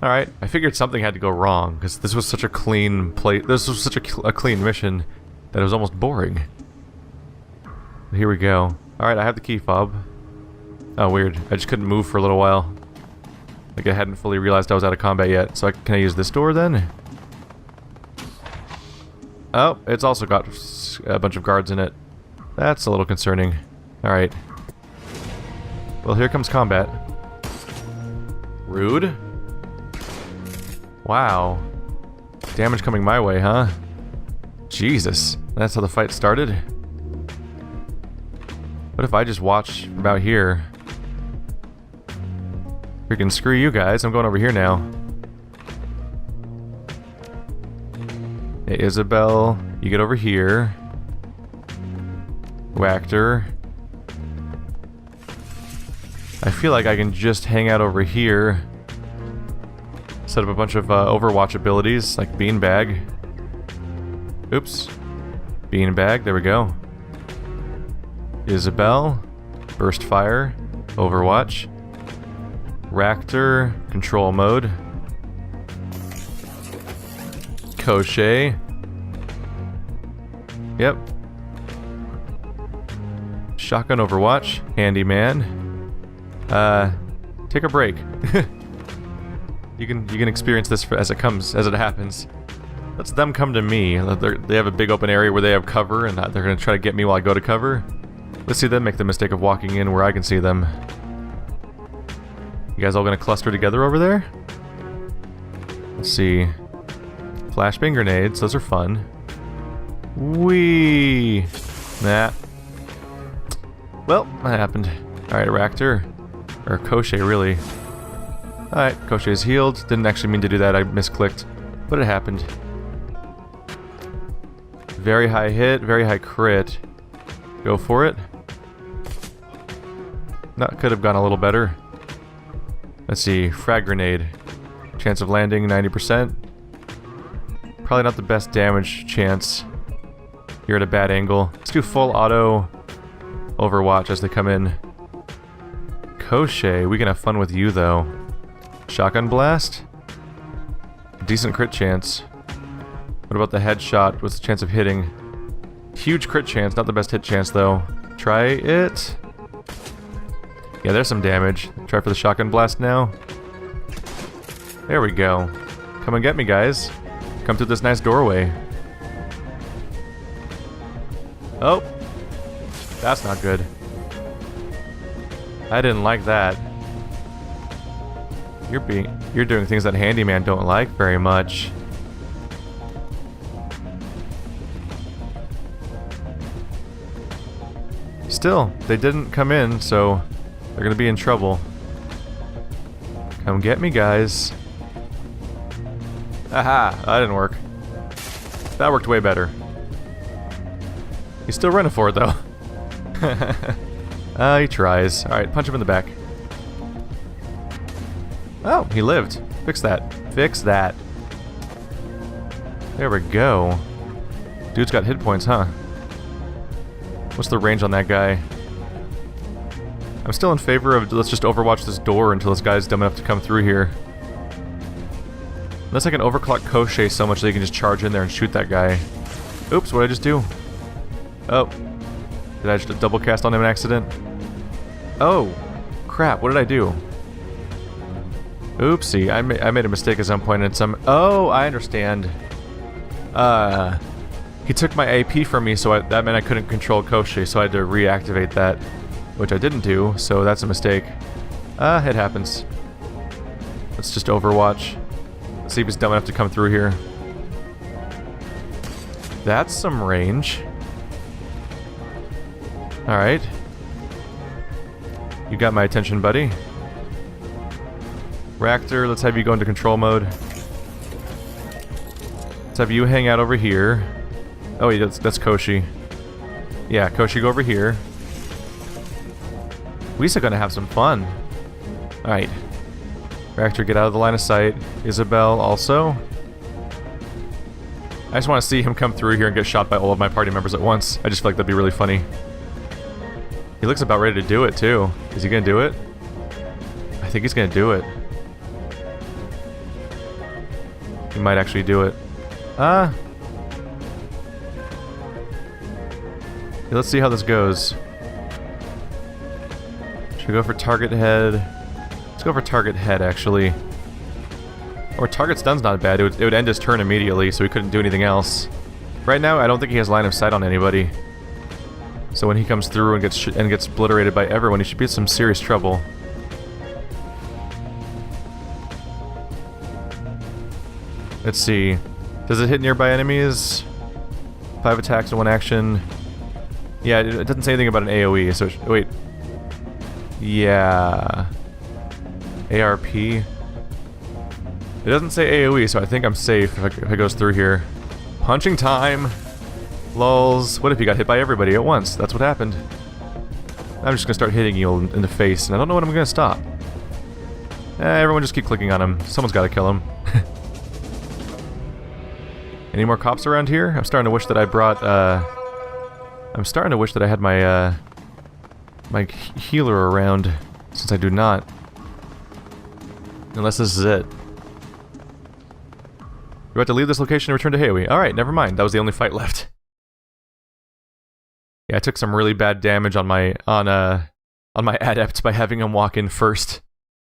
[SPEAKER 1] Alright, I figured something had to go wrong, because this was such a clean this was such a clean mission that it was almost boring. But here we go. Alright, I have the key fob. Oh, weird. I just couldn't move for a little while. Like I hadn't fully realized I was out of combat yet. So can I use this door then? Oh, it's also got a bunch of guards in it. That's a little concerning. Alright. Well, here comes combat. Rude. Wow. Damage coming my way, huh? Jesus. That's how the fight started? What if I just watch from about here? Freaking screw you guys, I'm going over here now. Hey, Isabel, you get over here. Whacked her. I feel like I can just hang out over here. Set up a bunch of Overwatch abilities, like Beanbag. Oops. Beanbag, there we go. Isabel. Burst Fire. Overwatch. Ractor. Control Mode. Crochet. Yep. Shotgun Overwatch. Handyman. Take a break. You can experience this as it happens. Let's them come to me. They have a big open area where they have cover, and they're gonna try to get me while I go to cover. Let's see them make the mistake of walking in where I can see them. You guys all gonna cluster together over there? Let's see. Flashbang grenades, those are fun. Whee! Nah. Well, that happened. Alright, Ractor. Or Crochet, really. Alright, Crochet's healed. Didn't actually mean to do that, I misclicked. But it happened. Very high hit, very high crit. Go for it. That could have gone a little better. Let's see, frag grenade. Chance of landing, 90%. Probably not the best damage chance. You're at a bad angle. Let's do full auto Overwatch as they come in. Crochet, we can have fun with you though. Shotgun blast? Decent crit chance. What about the headshot? What's the chance of hitting? Huge crit chance, not the best hit chance though. Try it. Yeah, there's some damage. Try for the shotgun blast now. There we go. Come and get me, guys. Come through this nice doorway. Oh. That's not good. I didn't like that. You're doing things that Handyman don't like very much. Still, they didn't come in, so they're gonna be in trouble. Come get me, guys. Aha! That didn't work. That worked way better. He's still running for it, though. He tries. Alright, punch him in the back. Oh, he lived. Fix that. Fix that. There we go. Dude's got hit points, huh? What's the range on that guy? I'm still in favor of let's just overwatch this door until this guy's dumb enough to come through here. Unless I can overclock Crochet so much that he can just charge in there and shoot that guy. Oops, what did I just do? Oh. Did I just double cast on him in accident? Oh. Crap, what did I do? Oopsie, I made a mistake at some point and some... Oh, I understand. He took my AP from me, so that meant I couldn't control Koshi, so I had to reactivate that, which I didn't do, so that's a mistake. It happens. Let's just overwatch. Let's see if he's dumb enough to come through here. That's some range. Alright. You got my attention, buddy. Reactor, let's have you go into control mode. Let's have you hang out over here. Oh wait, that's Koshi. Yeah, Koshi, go over here. We are gonna have some fun. Alright. Reactor, get out of the line of sight. Isabel, also. I just want to see him come through here and get shot by all of my party members at once. I just feel like that'd be really funny. He looks about ready to do it, too. Is he gonna do it? I think he's gonna do it. He might actually do it. Yeah, let's see how this goes. Should we go for target head? Let's go for target head, actually. Or target stun's not bad. It would end his turn immediately, so he couldn't do anything else. Right now, I don't think he has line of sight on anybody. So when he comes through and gets obliterated by everyone, he should be in some serious trouble. Let's see. Does it hit nearby enemies? 5 attacks in 1 action. Yeah, it doesn't say anything about an AoE, so wait. Yeah. ARP. It doesn't say AoE, so I think I'm safe if it goes through here. Punching time! Lulz. What if you got hit by everybody at once? That's what happened. I'm just gonna start hitting you in the face, and I don't know when I'm gonna stop. Everyone just keep clicking on him. Someone's gotta kill him. Any more cops around here? I'm starting to wish that I brought, I'm starting to wish that I had my, my healer around, since I do not. Unless this is it. We're about to leave this location and return to Haewi. Alright, never mind. That was the only fight left. Yeah, I took some really bad damage on my adept by having him walk in first.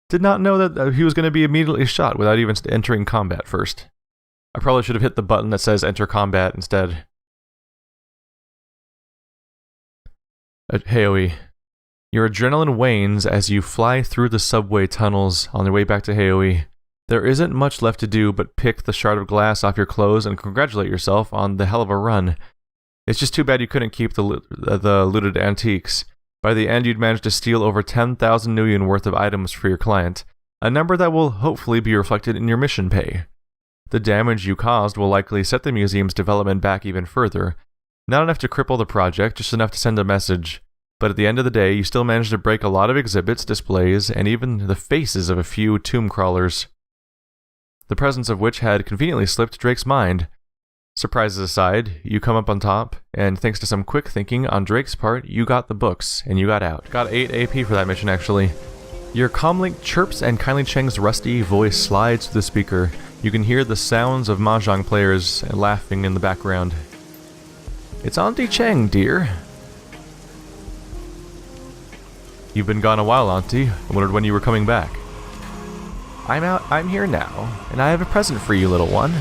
[SPEAKER 1] Did not know that he was going to be immediately shot without even entering combat first. I probably should have hit the button that says enter combat instead. Haewi. Your adrenaline wanes as you fly through the subway tunnels on your way back to Haewi. There isn't much left to do but pick the shard of glass off your clothes and congratulate yourself on the hell of a run. It's just too bad you couldn't keep the looted antiques. By the end, you'd managed to steal over 10,000 Nuyen worth of items for your client, a number that will hopefully be reflected in your mission pay. The damage you caused will likely set the museum's development back even further. Not enough to cripple the project, just enough to send a message. But at the end of the day, you still managed to break a lot of exhibits, displays, and even the faces of a few tomb crawlers. The presence of which had conveniently slipped Drake's mind. Surprises aside, you come up on top, and thanks to some quick thinking on Drake's part, you got the books, and you got out. Got 8 AP for that mission, actually. Your comlink chirps and Kylie Cheng's rusty voice slides through the speaker. You can hear the sounds of mahjong players laughing in the background. It's Auntie Cheng, dear. You've been gone a while, Auntie. I wondered when you were coming back. I'm here now, and I have a present for you, little one.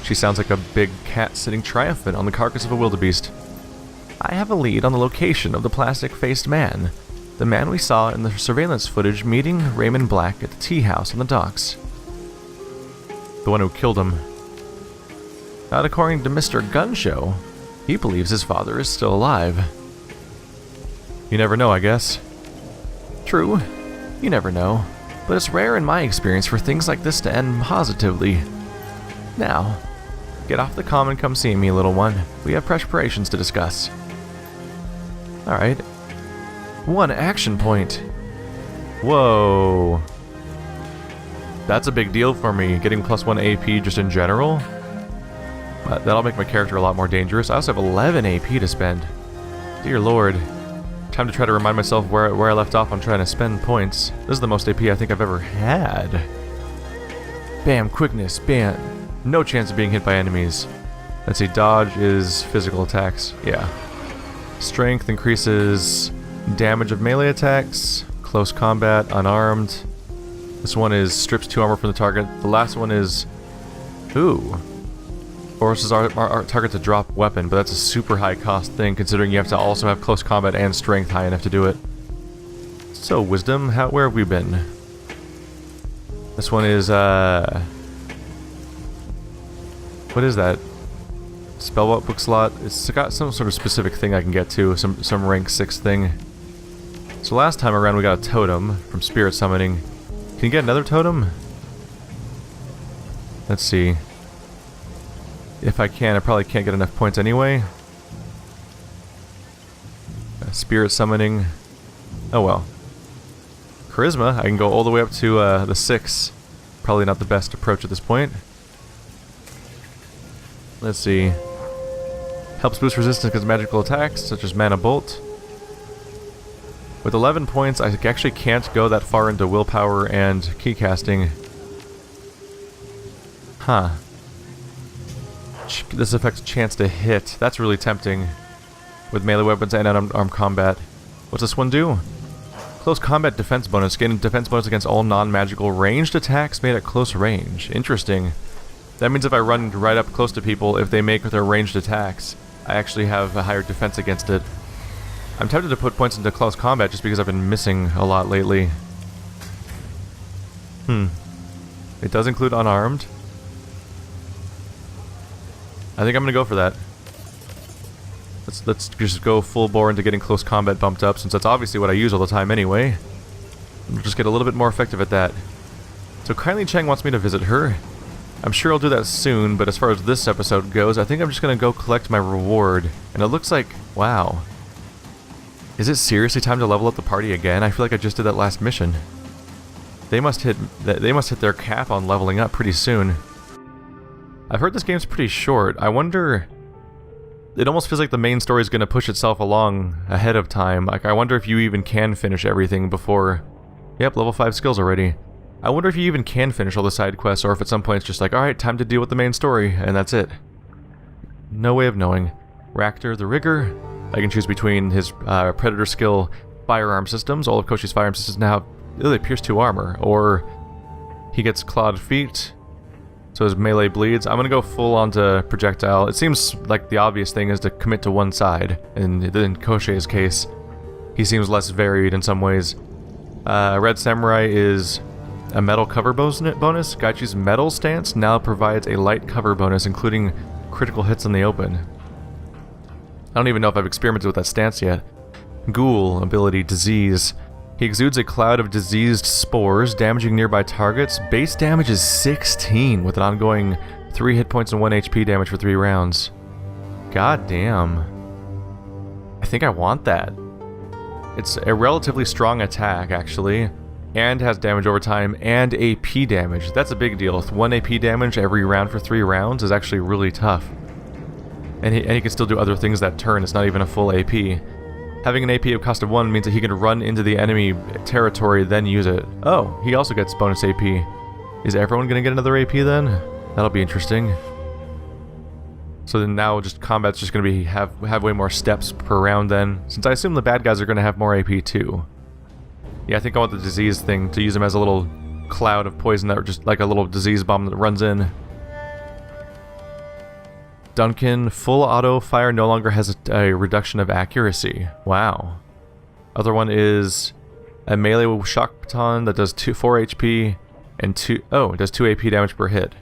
[SPEAKER 1] She sounds like a big cat sitting triumphant on the carcass of a wildebeest. I have a lead on the location of the plastic-faced man. The man we saw in the surveillance footage meeting Raymond Black at the tea house on the docks. The one who killed him. Not according to Mr. Gunshow. He believes his father is still alive. You never know, I guess. True. You never know. But it's rare in my experience for things like this to end positively. Now, get off the comm and come see me, little one. We have preparations to discuss. Alright. 1 action point. Whoa. That's a big deal for me, getting +1 AP just in general. But that'll make my character a lot more dangerous. I also have 11 AP to spend. Dear lord. Time to try to remind myself where I left off on trying to spend points. This is the most AP I think I've ever had. Bam, quickness, bam. No chance of being hit by enemies. Let's see, dodge is physical attacks. Yeah. Strength increases damage of melee attacks. Close combat, unarmed. This one is strips 2 armor from the target. The last one is... Ooh. Forces our target to drop weapon, but that's a super high cost thing considering you have to also have close combat and strength high enough to do it. So, wisdom, where have we been? This one is, what is that? Spellbook book slot. It's got some sort of specific thing I can get to, some rank 6 thing. So last time around we got a totem from spirit summoning. Can you get another totem? Let's see. If I can, I probably can't get enough points anyway. Spirit summoning. Oh well. Charisma, I can go all the way up to the 6. Probably not the best approach at this point. Let's see. Helps boost resistance against magical attacks, such as Mana Bolt. With 11 points, I actually can't go that far into willpower and keycasting. Huh. This affects chance to hit. That's really tempting. With melee weapons and unarmed combat. What's this one do? Close combat defense bonus. Gain defense bonus against all non-magical ranged attacks made at close range. Interesting. That means if I run right up close to people, if they make their ranged attacks, I actually have a higher defense against it. I'm tempted to put points into close combat just because I've been missing a lot lately. It does include unarmed. I think I'm gonna go for that. Let's just go full bore into getting close combat bumped up, since that's obviously what I use all the time anyway. We'll just get a little bit more effective at that. So Kylie Chang wants me to visit her. I'm sure I'll do that soon, but as far as this episode goes, I think I'm just gonna go collect my reward. And it looks like, wow. Is it seriously time to level up the party again? I feel like I just did that last mission. They must hit their cap on leveling up pretty soon. I've heard this game's pretty short. I wonder... It almost feels like the main story is going to push itself along ahead of time. Like, I wonder if you even can finish everything before... Yep, level 5 skills already. I wonder if you even can finish all the side quests, or if at some point it's just like, alright, time to deal with the main story, and that's it. No way of knowing. Ractor the Rigger. I can choose between his Predator skill firearm systems. All of Koshi's firearm systems now have... they pierce 2 armor. Or he gets clawed feet. So his melee bleeds. I'm gonna go full onto projectile. It seems like the obvious thing is to commit to one side. And in Koshi's case, he seems less varied in some ways. Red Samurai is a metal cover bonus. Gaichi's metal stance now provides a light cover bonus, including critical hits in the open. I don't even know if I've experimented with that stance yet. Ghoul ability, Disease. He exudes a cloud of diseased spores, damaging nearby targets. Base damage is 16, with an ongoing 3 hit points and 1 HP damage for 3 rounds. God damn. I think I want that. It's a relatively strong attack, actually, and has damage over time and AP damage. That's a big deal. With 1 AP damage every round for 3 rounds is actually really tough. And he can still do other things that turn. It's not even a full AP. Having an AP of cost of 1 means that he can run into the enemy territory, then use it. Oh, he also gets bonus AP. Is everyone going to get another AP then? That'll be interesting. So then now just combat's just going to be have way more steps per round then, since I assume the bad guys are going to have more AP too. Yeah, I think I want the disease thing to use him as a little cloud of poison that just like a little disease bomb that runs in. Duncan, full auto fire no longer has a reduction of accuracy. Wow. Other one is a melee shock baton that does 4 HP and it does 2 AP damage per hit.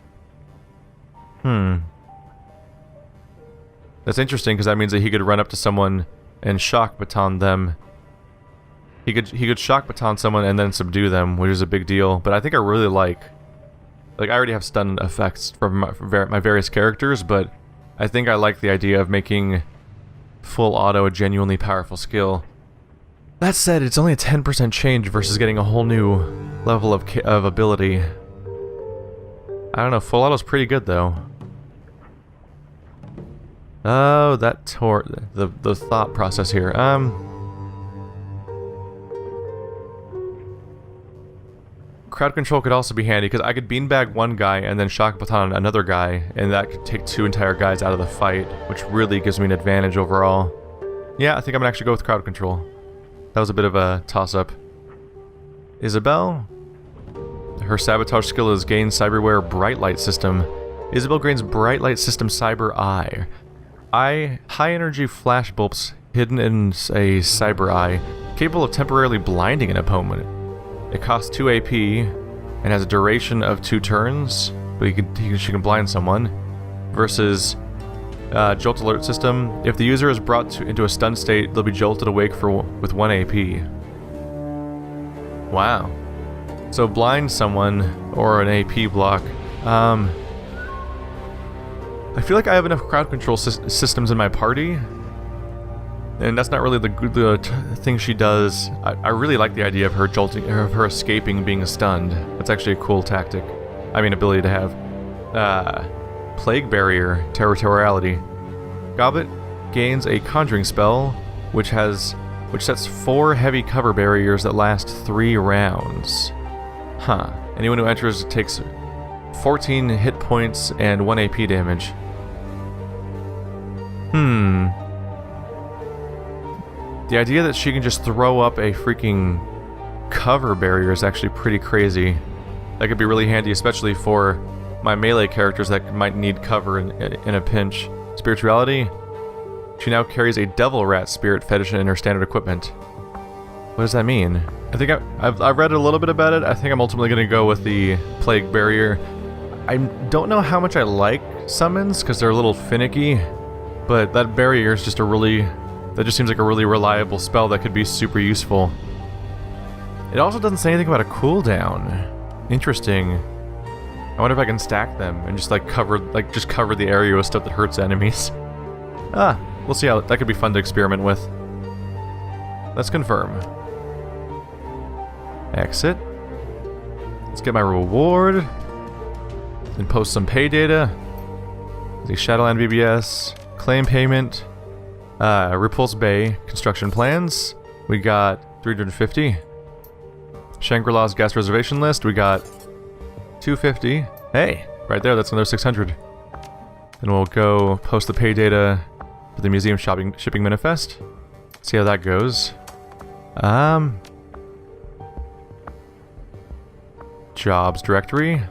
[SPEAKER 1] That's interesting because that means that he could run up to someone and shock baton them. He could shock baton someone and then subdue them, which is a big deal. But I think I really like I already have stun effects from my various characters, but I think I like the idea of making full auto a genuinely powerful skill. That said, it's only a 10% change versus getting a whole new level of ability. I don't know, full auto's pretty good though. Oh, that the thought process here. Crowd control could also be handy, because I could beanbag one guy and then shock baton another guy, and that could take 2 entire guys out of the fight, which really gives me an advantage overall. Yeah, I think I'm gonna actually go with crowd control. That was a bit of a toss-up. Isabel? Her sabotage skill is gain cyberware bright light system. Isabel Grain's Bright Light System Cyber Eye. High energy flash bulbs hidden in a cyber eye, capable of temporarily blinding an opponent. It costs 2 AP and has a duration of 2 turns, but she can blind someone. Versus Jolt Alert System. If the user is brought into a stunned state, they'll be jolted awake with 1 AP. Wow. So blind someone or an AP block. I feel like I have enough crowd control systems in my party, and that's not really the thing she does. I really like the idea of her jolting, of her escaping being stunned. That's actually a cool tactic. I mean, ability to have. Plague Barrier, Territoriality. Goblet gains a conjuring spell, which sets 4 heavy cover barriers that last 3 rounds. Huh. Anyone who enters takes 14 hit points and 1 AP damage. The idea that she can just throw up a freaking cover barrier is actually pretty crazy. That could be really handy, especially for my melee characters that might need cover in a pinch. Spirituality. She now carries a devil rat spirit fetish in her standard equipment. What does that mean? I think I've read a little bit about it. I think I'm ultimately going to go with the Plague Barrier. I don't know how much I like summons, because they're a little finicky, but that barrier is just that just seems like a really reliable spell that could be super useful. It also doesn't say anything about a cooldown. Interesting. I wonder if I can stack them and just cover the area with stuff that hurts enemies. We'll see how that could be fun to experiment with. Let's confirm. Exit. Let's get my reward and post some pay data. The Shadowland BBS, claim payment, Repulse Bay construction plans. We got 350. Shangri-La's guest reservation list. We got 250. Hey, right there, that's another 600. Then we'll go post the pay data for the museum shipping manifest. See how that goes. Jobs directory.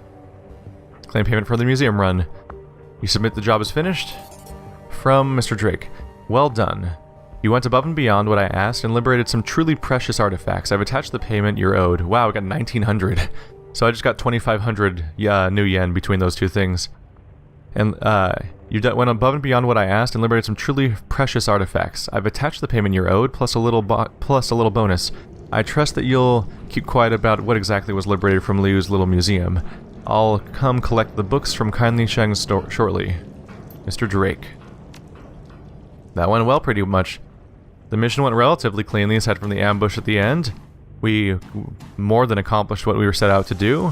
[SPEAKER 1] Claim payment for the museum run. You submit the job is finished. From Mr. Drake. Well done. You went above and beyond what I asked and liberated some truly precious artifacts. I've attached the payment you're owed. Wow, I got 1,900. So I just got 2,500 new yen between those two things. And you went above and beyond what I asked and liberated some truly precious artifacts. I've attached the payment you're owed plus a little bonus. I trust that you'll keep quiet about what exactly was liberated from Liu's little museum. I'll come collect the books from Kindly Sheng's store shortly. Mr. Drake. That went well pretty much. The mission went relatively cleanly aside from the ambush at the end. We more than accomplished what we were set out to do.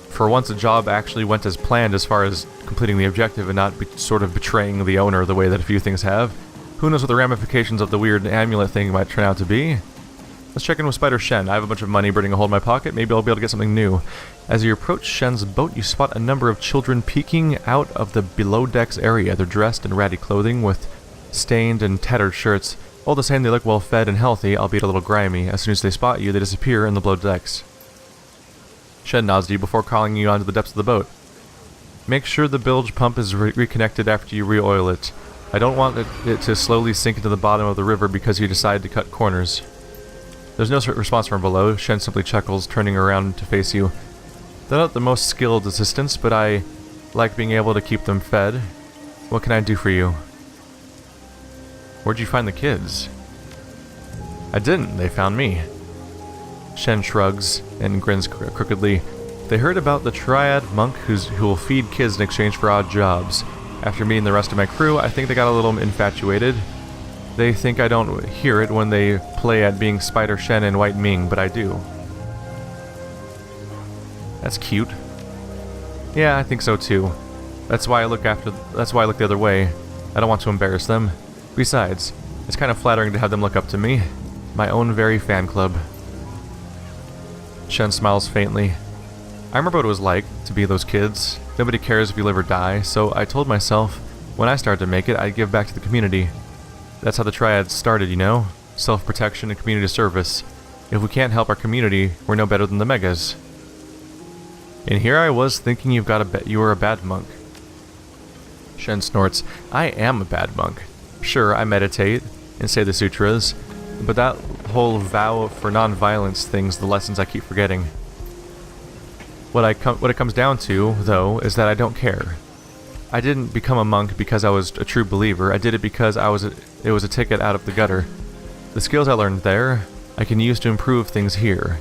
[SPEAKER 1] For once, the job actually went as planned as far as completing the objective and not sort of betraying the owner the way that a few things have. Who knows what the ramifications of the weird amulet thing might turn out to be? Let's check in with Spider Shen. I have a bunch of money burning a hole in my pocket. Maybe I'll be able to get something new. As you approach Shen's boat, you spot a number of children peeking out of the below decks area. They're dressed in ratty clothing with stained and tattered shirts. All the same, they look well fed and healthy, albeit a little grimy. As soon as they spot you, they disappear in the below decks. Shen nods to you before calling you onto the depths of the boat. Make sure the bilge pump is reconnected after you re-oil it. I don't want it to slowly sink into the bottom of the river because you decide to cut corners. There's no response from below. Shen simply chuckles, turning around to face you. They're not the most skilled assistants, but I like being able to keep them fed. What can I do for you? Where'd you find the kids? I didn't. They found me. Shen shrugs and grins crookedly. They heard about the triad monk who will feed kids in exchange for odd jobs. After meeting the rest of my crew, I think they got a little infatuated. They think I don't hear it when they play at being Spider Shen and White Ming, but I do. That's cute. Yeah, I think so too. That's why I look the other way. I don't want to embarrass them. Besides, it's kind of flattering to have them look up to me. My own very fan club. Shen smiles faintly. I remember what it was like to be those kids. Nobody cares if you live or die, so I told myself, when I started to make it, I'd give back to the community. That's how the triad started, you know? Self-protection and community service. If we can't help our community, we're no better than the megas. And here I was thinking you were a bad monk. Shen snorts. I am a bad monk. Sure, I meditate and say the sutras, but that whole vow for non-violence thing's the lessons I keep forgetting. What it comes down to, though, is that I don't care. I didn't become a monk because I was a true believer. I did it because it was a ticket out of the gutter. The skills I learned there, I can use to improve things here.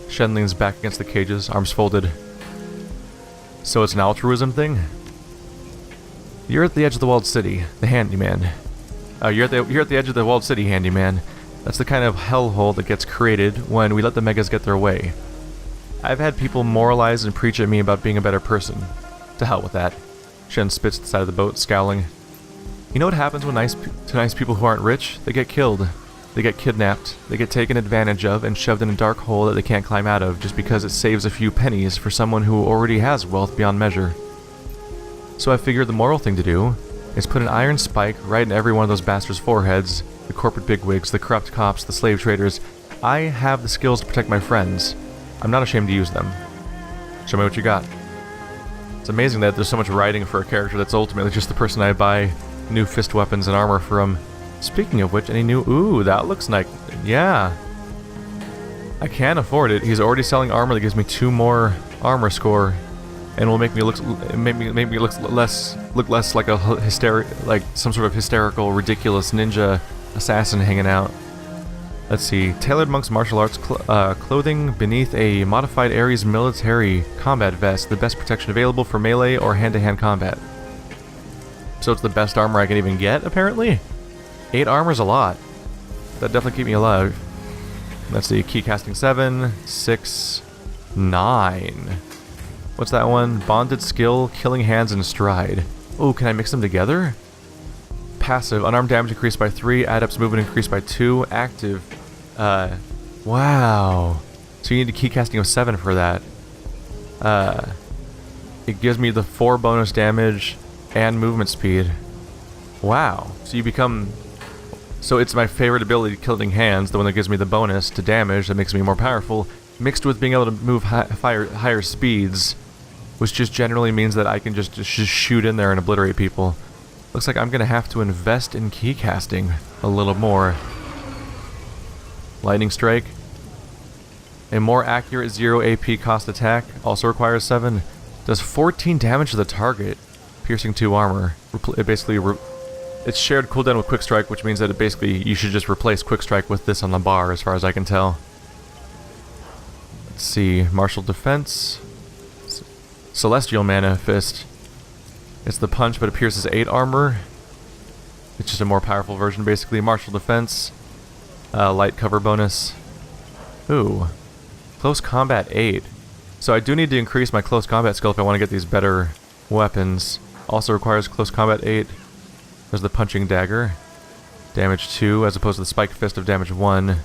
[SPEAKER 1] Shen leans back against the cages, arms folded. So it's an altruism thing? You're at the edge of the walled city, the handyman. You're at the edge of the walled city, handyman. That's the kind of hellhole that gets created when we let the megas get their way. I've had people moralize and preach at me about being a better person. To hell with that. Shen spits to the side of the boat, scowling. You know what happens when to nice people who aren't rich? They get killed. They get kidnapped. They get taken advantage of and shoved in a dark hole that they can't climb out of just because it saves a few pennies for someone who already has wealth beyond measure. So I figured the moral thing to do is put an iron spike right in every one of those bastards' foreheads. The corporate bigwigs, the corrupt cops, the slave traders. I have the skills to protect my friends. I'm not ashamed to use them. Show me what you got. It's amazing that there's so much writing for a character that's ultimately just the person I buy new fist weapons and armor from. Speaking of which, any new... Ooh, that looks like... Yeah. I can afford it. He's already selling armor that gives me 2 more armor score. And will make me look less like some sort of hysterical, ridiculous ninja assassin hanging out. Let's see. Tailored monk's martial arts clothing beneath a modified Ares military combat vest. The best protection available for melee or hand-to-hand combat. So it's the best armor I can even get, apparently? 8 armor's a lot. That'd definitely keep me alive. Let's see. Key casting 7, 6, 9. What's that one? Bonded skill, killing hands and stride. Oh, can I mix them together? Passive, unarmed damage increased by 3, adept's movement increased by 2, active. Wow. So you need a key casting of 7 for that. It gives me the 4 bonus damage and movement speed. Wow. So you become... So it's my favorite ability, killing hands, the one that gives me the bonus to damage that makes me more powerful, mixed with being able to move higher speeds, which just generally means that I can just shoot in there and obliterate people. Looks like I'm going to have to invest in key casting a little more. Lightning Strike. A more accurate 0 AP cost attack, also requires 7. Does 14 damage to the target, piercing 2 armor. It basically... It's shared cooldown with Quick Strike, which means that it basically you should just replace Quick Strike with this on the bar, as far as I can tell. Let's see. Martial Defense. Celestial Mana Fist. It's the punch, but it pierces 8 armor. It's just a more powerful version, basically. Martial Defense. Light cover bonus. Ooh. Close Combat 8. So I do need to increase my close combat skill if I want to get these better weapons. Also requires Close Combat 8. There's the Punching Dagger. Damage 2 as opposed to the Spike Fist of damage 1.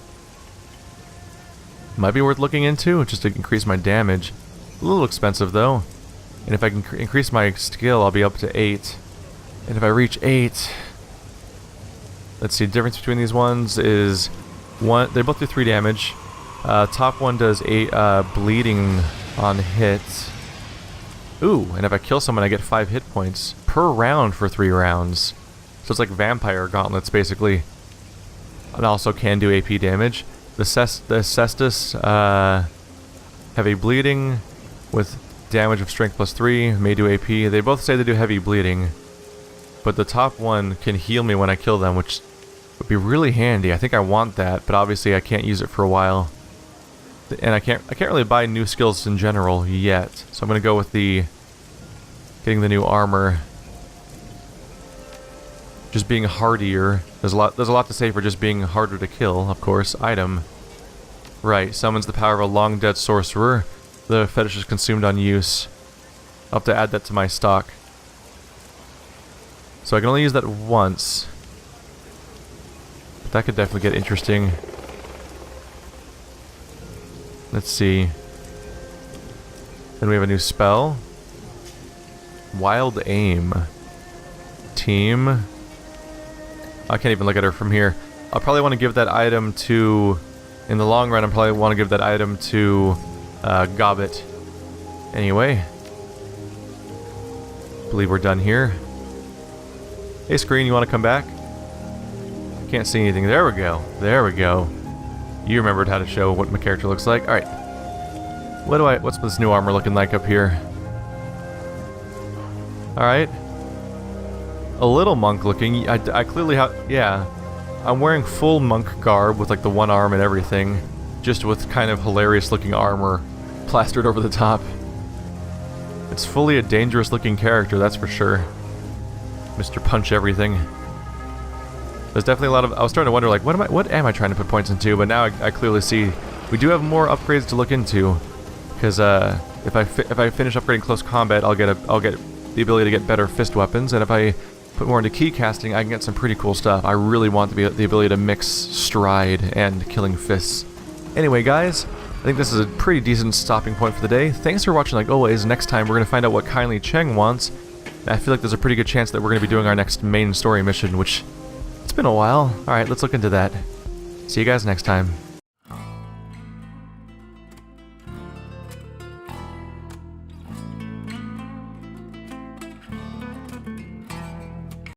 [SPEAKER 1] Might be worth looking into, just to increase my damage. A little expensive though. And if I can increase my skill, I'll be up to 8. And if I reach 8... Let's see, the difference between these ones is... They both do 3 damage. Top one does 8 bleeding on hit. Ooh, and if I kill someone I get 5 hit points per round for 3 rounds. So it's like vampire gauntlets, basically. And also can do AP damage. The Cestus heavy bleeding with damage of strength plus 3, may do AP. They both say they do heavy bleeding. But the top one can heal me when I kill them, which would be really handy. I think I want that, but obviously I can't use it for a while. And I can't really buy new skills in general yet. So I'm gonna go with getting the new armor. Just being hardier. There's a lot to say for just being harder to kill, of course. Item. Right, summons the power of a long dead sorcerer. The fetish is consumed on use. I'll have to add that to my stock. So I can only use that once. But that could definitely get interesting. Let's see. Then we have a new spell. Wild Aim. Team. I can't even look at her from here. I'll probably want to give that item to... In the long run, I'll probably want to give that item to Gobbet. Anyway. Believe we're done here. Hey, screen, you want to come back? Can't see anything. There we go. There we go. You remembered how to show what my character looks like. Alright. What's this new armor looking like up here? Alright. A little monk looking. I clearly have... Yeah. I'm wearing full monk garb with like the one arm and everything. Just with kind of hilarious looking armor plastered over the top. It's fully a dangerous looking character, that's for sure. Mr. Punch Everything. There's definitely a lot of... I was starting to wonder, like, what am I trying to put points into? But now I clearly see we do have more upgrades to look into. Because if I finish upgrading close combat, I'll get the ability to get better fist weapons, and if I put more into key casting, I can get some pretty cool stuff. I really want the ability to mix stride and killing fists. Anyway, guys, I think this is a pretty decent stopping point for the day. Thanks for watching, like always. Next time, we're going to find out what Kindly Cheng wants. I feel like there's a pretty good chance that we're going to be doing our next main story mission, which... It's been a while. Alright, let's look into that. See you guys next time.